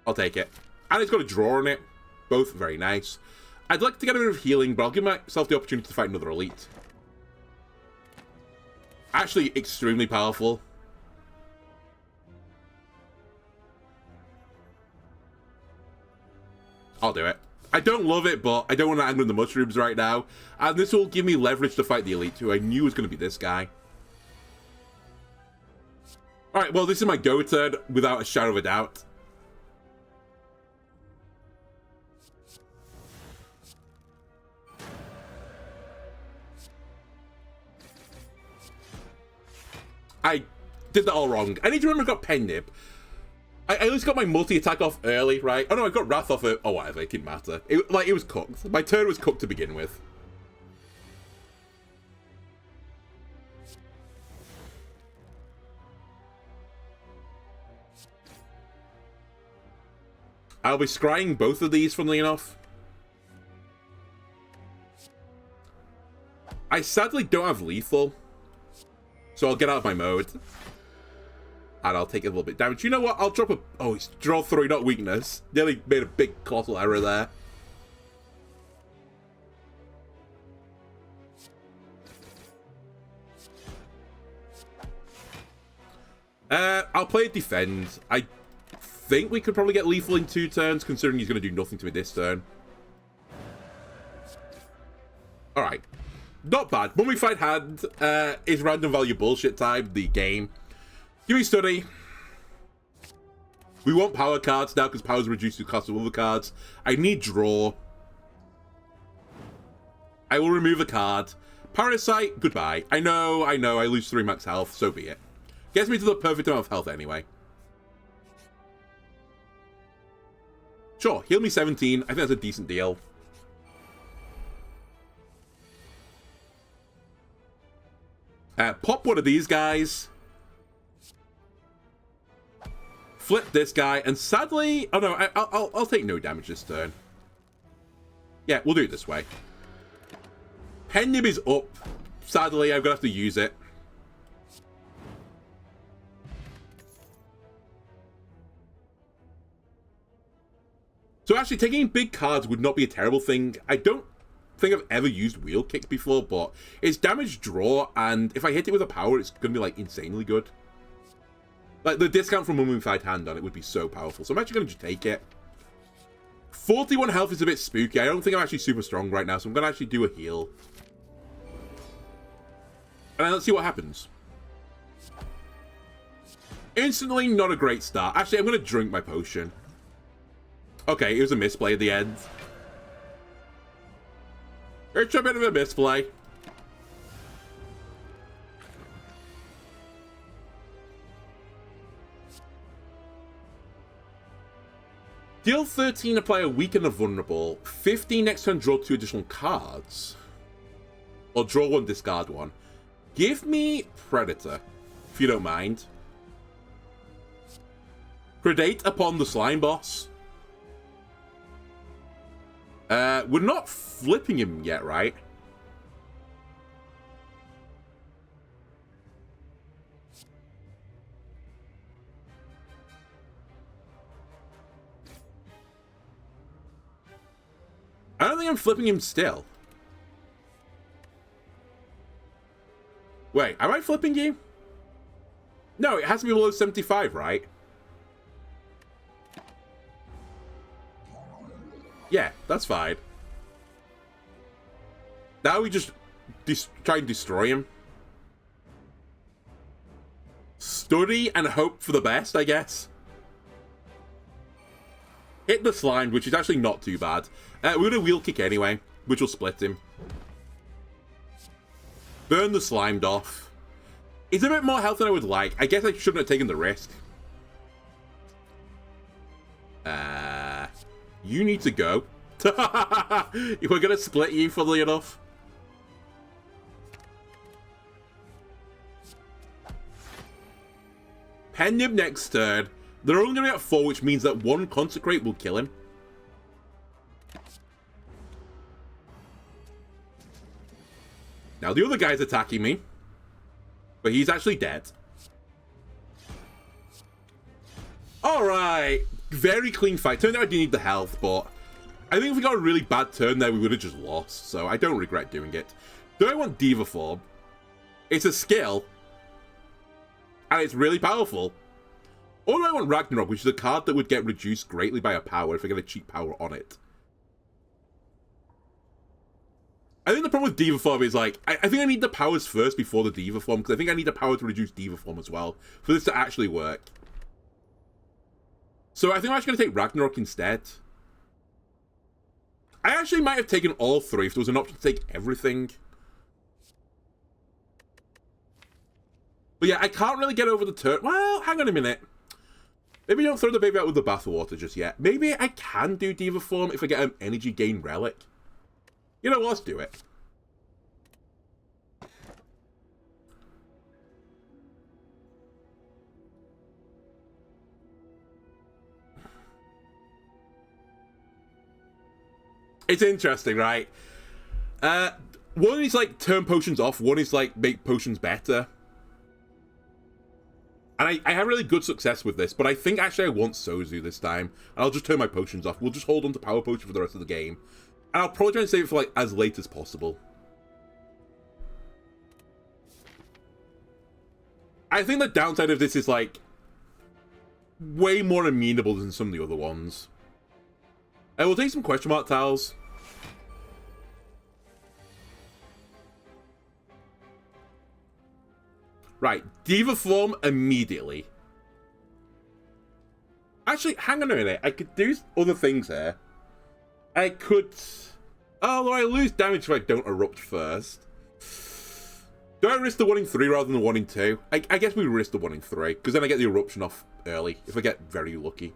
I'll take it. And it's got a draw on it. Both very nice. I'd like to get a bit of healing, but I'll give myself the opportunity to fight another elite. Actually, extremely powerful. I'll do it. I don't love it, but I don't want to anger the mushrooms right now. And this will give me leverage to fight the elite, who I knew was going to be this guy. Alright, well, this is my go turn, without a shadow of a doubt. I did that all wrong. I need to remember I got Pen Nib. I at least got my multi-attack off early, right? Oh no, I got Wrath off it. Oh, whatever, it didn't matter. It was cooked. My turn was cooked to begin with. I'll be scrying both of these, funnily enough. I sadly don't have lethal, so I'll get out of my mode. And I'll take a little bit damage. You know what? I'll drop a... Oh, it's draw 3, not weakness. Nearly made a big colossal error there. I'll play defend. I think we could probably get lethal in 2 turns, considering he's going to do nothing to me this turn. Alright. Not bad. When we fight hand, is random value bullshit time, the game. Give me study. We want power cards now because power's reduced to the cost of other cards. I need draw. I will remove a card. Parasite, goodbye. I know, I lose 3 max health, so be it. Gets me to the perfect amount of health anyway. Sure, heal me 17. I think that's a decent deal. Pop one of these guys. Flip this guy, and sadly... Oh no, I'll take no damage this turn. Yeah, we'll do it this way. Pen Nib is up. Sadly, I'm going to have to use it. So actually, taking big cards would not be a terrible thing. I don't think I've ever used Wheel Kick before, but it's damage draw, and if I hit it with a power, it's going to be, like, insanely good. Like, the discount from Mummified Hand on it would be so powerful. So I'm actually going to just take it. 41 health is a bit spooky. I don't think I'm actually super strong right now, so I'm going to actually do a heal. And then let's see what happens. Instantly, not a great start. Actually, I'm going to drink my potion. Okay, it was a misplay at the end. It's a bit of a misplay. Deal 13, apply a weaken or vulnerable. 15 next turn, draw 2 additional cards. Or draw 1, discard 1. Give me Predator, if you don't mind. Predate upon the slime boss. We're not flipping him yet, right? I don't think I'm flipping him still. Wait, am I flipping you? No, it has to be below 75, right? Yeah, that's fine. Now we just try and destroy him. Study and hope for the best, I guess. Hit the slime, which is actually not too bad. We're going to wheel kick anyway, which will split him. Burn the slimed off. It's a bit more health than I would like. I guess I shouldn't have taken the risk. You need to go. We're going to split you, funnily enough. Penib next turn. They're only going to get 4, which means that 1 Consecrate will kill him. Now, the other guy's attacking me. But he's actually dead. Alright. Very clean fight. Turned out I didn't need the health, but I think if we got a really bad turn there, we would have just lost. So I don't regret doing it. Do I want Diva Form? It's a skill. And it's really powerful. Or do I want Ragnarok, which is a card that would get reduced greatly by a power if I get a cheap power on it? I think the problem with Diva Form is, like, I think I need the powers first before the Diva Form, because I think I need the power to reduce Diva Form as well, for this to actually work. So I think I'm actually going to take Ragnarok instead. I actually might have taken all 3 if there was an option to take everything. But yeah, I can't really get over the turn. Well, hang on a minute. Maybe don't throw the baby out with the bathwater just yet. Maybe I can do Diva Form if I get an energy gain relic. You know what, let's do it. It's interesting, right? One is like turn potions off, one is like make potions better. And I have really good success with this, but I think actually I want Sozu this time. And I'll just turn my potions off. We'll just hold on to Power Potion for the rest of the game. And I'll probably try and save it for like as late as possible. I think the downside of this is like way more amenable than some of the other ones. We'll take some question mark tiles. Right, Diva Form immediately. Actually, hang on a minute. I could do other things here. I could... Although I lose damage if I don't erupt first. Do I risk the 1 in 3 rather than the 1 in 2? I guess we risk the 1 in 3, because then I get the eruption off early, if I get very lucky.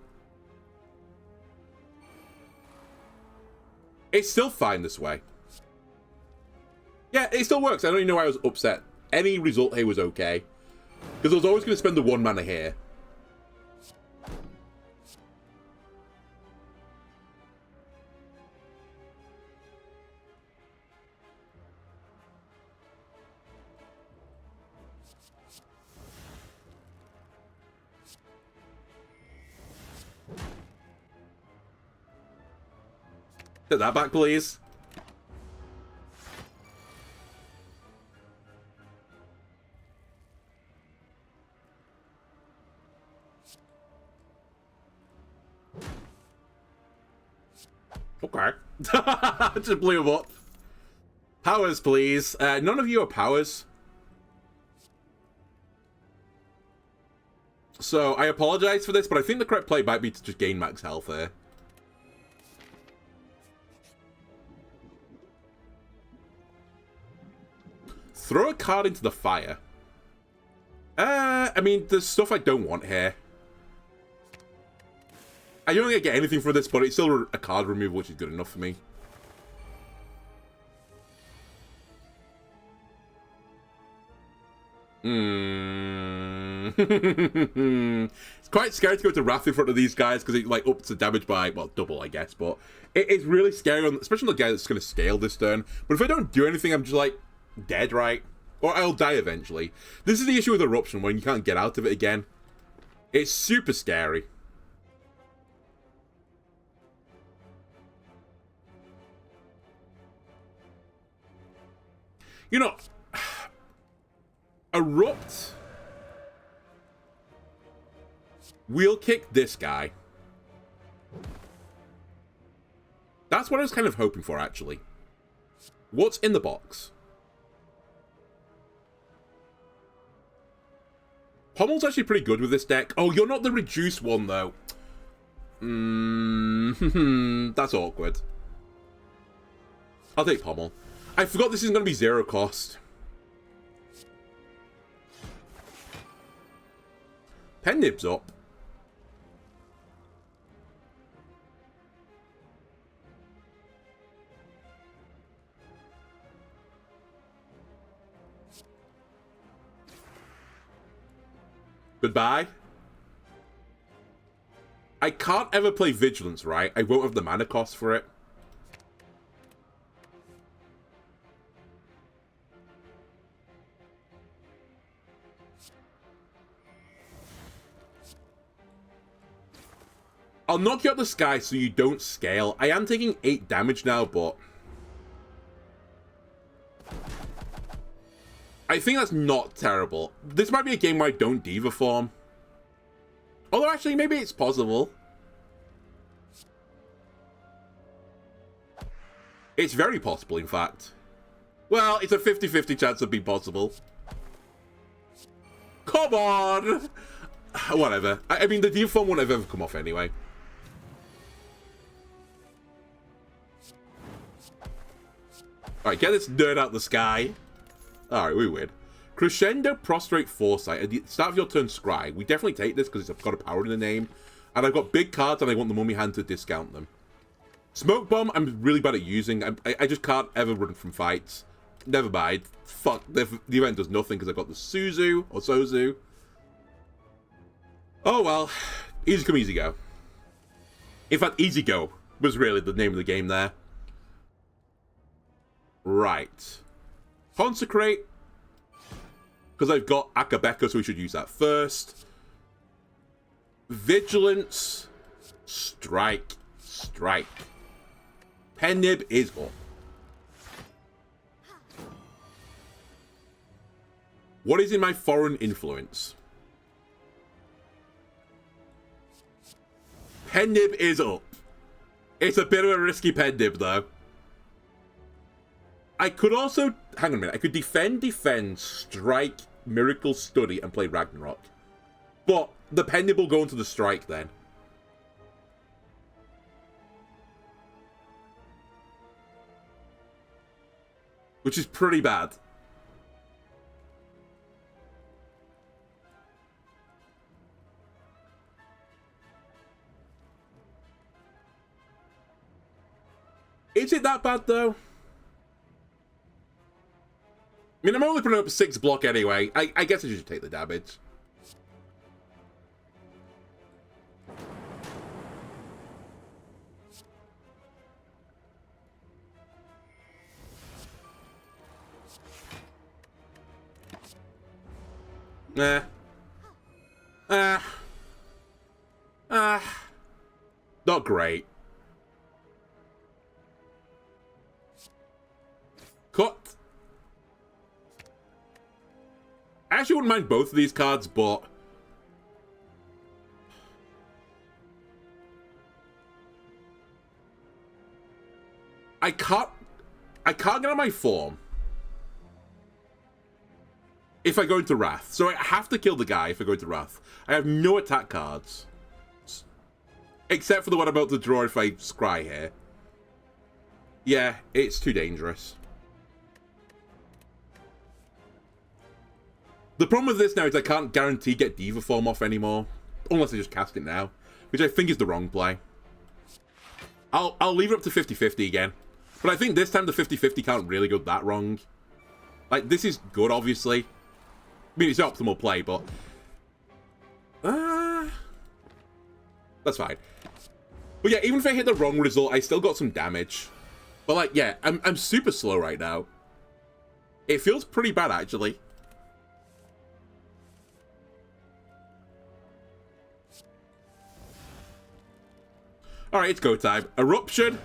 It's still fine this way. Yeah, it still works. I don't even know why I was upset. Any result here was okay. Because I was always going to spend the 1 mana here. Get that back, please. Okay. Just blew him up. Powers, please. None of you are powers. So, I apologize for this, but I think the correct play might be to just gain max health here. Throw a card into the fire. I mean, there's stuff I don't want here. I don't think I get anything for this, but it's still a card removal, which is good enough for me. It's quite scary to go to Wrath in front of these guys, because it like ups the damage by, well, double, I guess, but it is really scary, especially on the guy that's going to scale this turn. But if I don't do anything, I'm just like, dead, right? Or I'll die eventually. This is the issue with Eruption, when you can't get out of it again. It's super scary. You know, Erupt. Wheel kick this guy. That's what I was kind of hoping for, actually. What's in the box? Pommel's actually pretty good with this deck. Oh, you're not the reduced one, though. That's awkward. I'll take Pommel. I forgot this isn't going to be 0 cost. Pen Nib's up. Goodbye. I can't ever play Vigilance, right? I won't have the mana cost for it. I'll knock you out the sky so you don't scale. I am taking 8 damage now, but I think that's not terrible. This might be a game where I don't Diva form. Although, actually, maybe it's possible. It's very possible, in fact. Well, it's a 50-50 chance of being possible. Come on! Whatever. I mean, the Diva form won't have ever come off anyway. Alright, get this nerd out the sky. Alright, we win. Crescendo, Prostrate, Foresight. At the start of your turn, Scry. We definitely take this because it's got a power in the name. And I've got big cards and I want the Mummy Hand to discount them. Smoke Bomb, I'm really bad at using. I just can't ever run from fights. Never mind. Fuck, the event does nothing because I've got the Suzu, or Sozu. Oh well. Easy come, easy go. In fact, Easy Go was really the name of the game there. Right. Consecrate. Because I've got Akabeko, so we should use that first. Vigilance. Strike. Strike. Pen Nib is up. What is in my foreign influence? Pen Nib is up. It's a bit of a risky Pen Nib, though. I could also... Hang on a minute. I could defend, strike, Miracle, Study, and play Ragnarok. But the Pen Nib will go into the strike, then. Which is pretty bad. Is it that bad, though? I mean, I'm only putting up 6 block anyway. I guess I should take the damage. Not great. Cut. I actually wouldn't mind both of these cards, but I can't get on my form if I go into Wrath. So I have to kill the guy if I go into Wrath. I have no attack cards. Except for the one I'm about to draw if I scry here. Yeah, it's too dangerous. The problem with this now is I can't guarantee get Diva form off anymore. Unless I just cast it now. Which I think is the wrong play. I'll leave it up to 50-50 again. But I think this time the 50-50 can't really go that wrong. Like, this is good, obviously. I mean, it's an optimal play, but... that's fine. But yeah, even if I hit the wrong result, I still got some damage. But like, yeah, I'm super slow right now. It feels pretty bad, actually. Alright, it's go time. Eruption.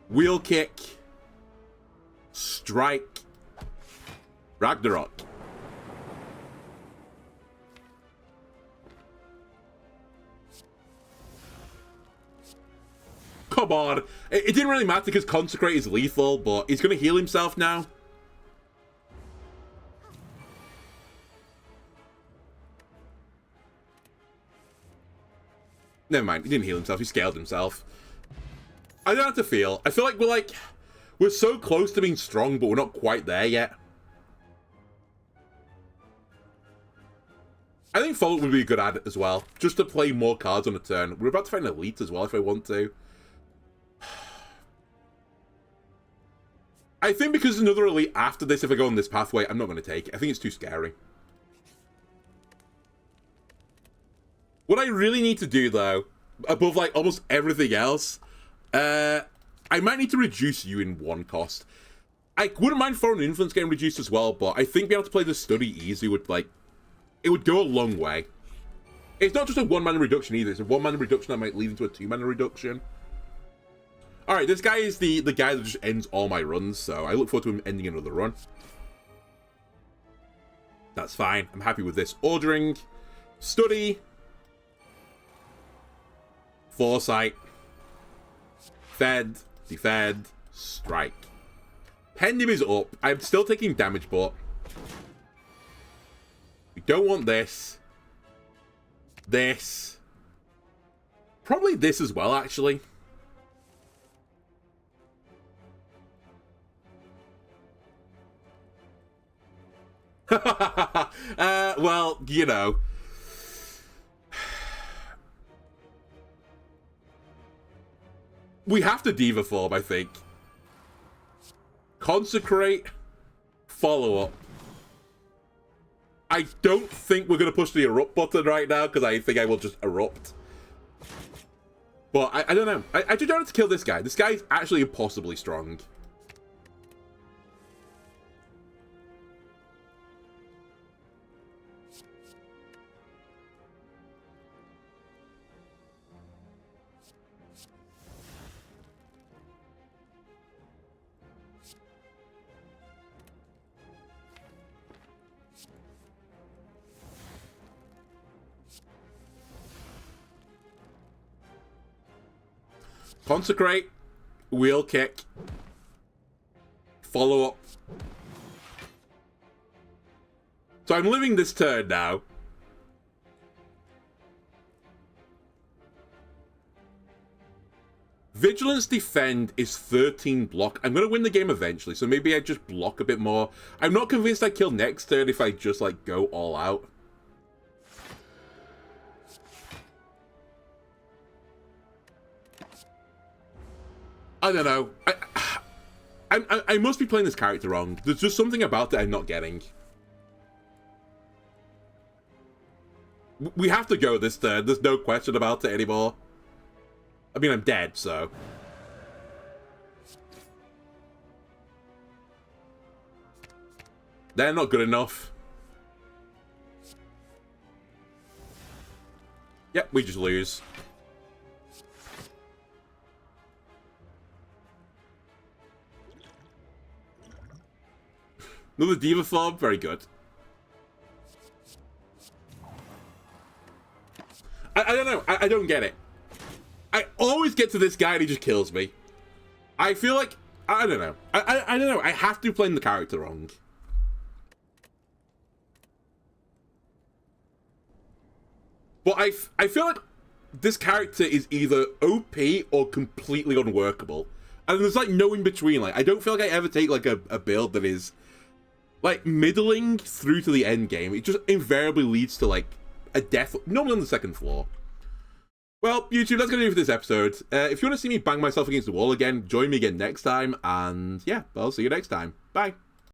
Wheel Kick. Strike. Ragnarok. Come on. It didn't really matter because Consecrate is lethal, but he's going to heal himself now. Never mind, he didn't heal himself, he scaled himself. I don't know how to feel. I feel like we're so close to being strong, but we're not quite there yet. I think follow-up would be a good ad as well, just to play more cards on a turn. We're about to find an elite as well if I want to. I think because there's another elite after this, if I go on this pathway, I'm not going to take it. I think it's too scary. What I really need to do, though, above, like, almost everything else, I might need to reduce you in 1 cost. I wouldn't mind foreign influence getting reduced as well, but I think being able to play the study easy would, like, it would go a long way. It's not just a 1-mana reduction either. It's a 1-mana reduction that might lead into a 2-mana reduction. Alright, this guy is the guy that just ends all my runs, so I look forward to him ending another run. That's fine. I'm happy with this. Ordering. Study. Foresight. Fed. Defed. Strike. Pendim is up. I'm still taking damage, but we don't want this. This. Probably this as well, actually. Well, you know. We have to Diva form, I think. Consecrate. Follow up. I don't think we're going to push the erupt button right now, because I think I will just erupt. But I don't know. I just don't have to kill this guy. This guy is actually impossibly strong. Consecrate, wheel kick, follow up. So I'm living this turn now. Vigilance Defend is 13 block. I'm going to win the game eventually, so maybe I just block a bit more. I'm not convinced I kill next turn if I just, like, go all out. I don't know. I must be playing this character wrong. There's just something about it I'm not getting. We have to go this turn. There's no question about it anymore. I mean, I'm dead, so. They're not good enough. Yep, we just lose. Another Diva form, very good. I don't know, I don't get it. I always get to this guy and he just kills me. I feel like, I don't know. I don't know, I have to be playing the character wrong. But I feel like this character is either OP or completely unworkable. And there's like no in between. Like, I don't feel like I ever take like a build that is like middling through to the end game. It just invariably leads to like a death, normally on the second floor. Well, YouTube, that's gonna do it for this episode. If you want to see me bang myself against the wall again, join me again next time. And yeah, I'll see you next time. Bye.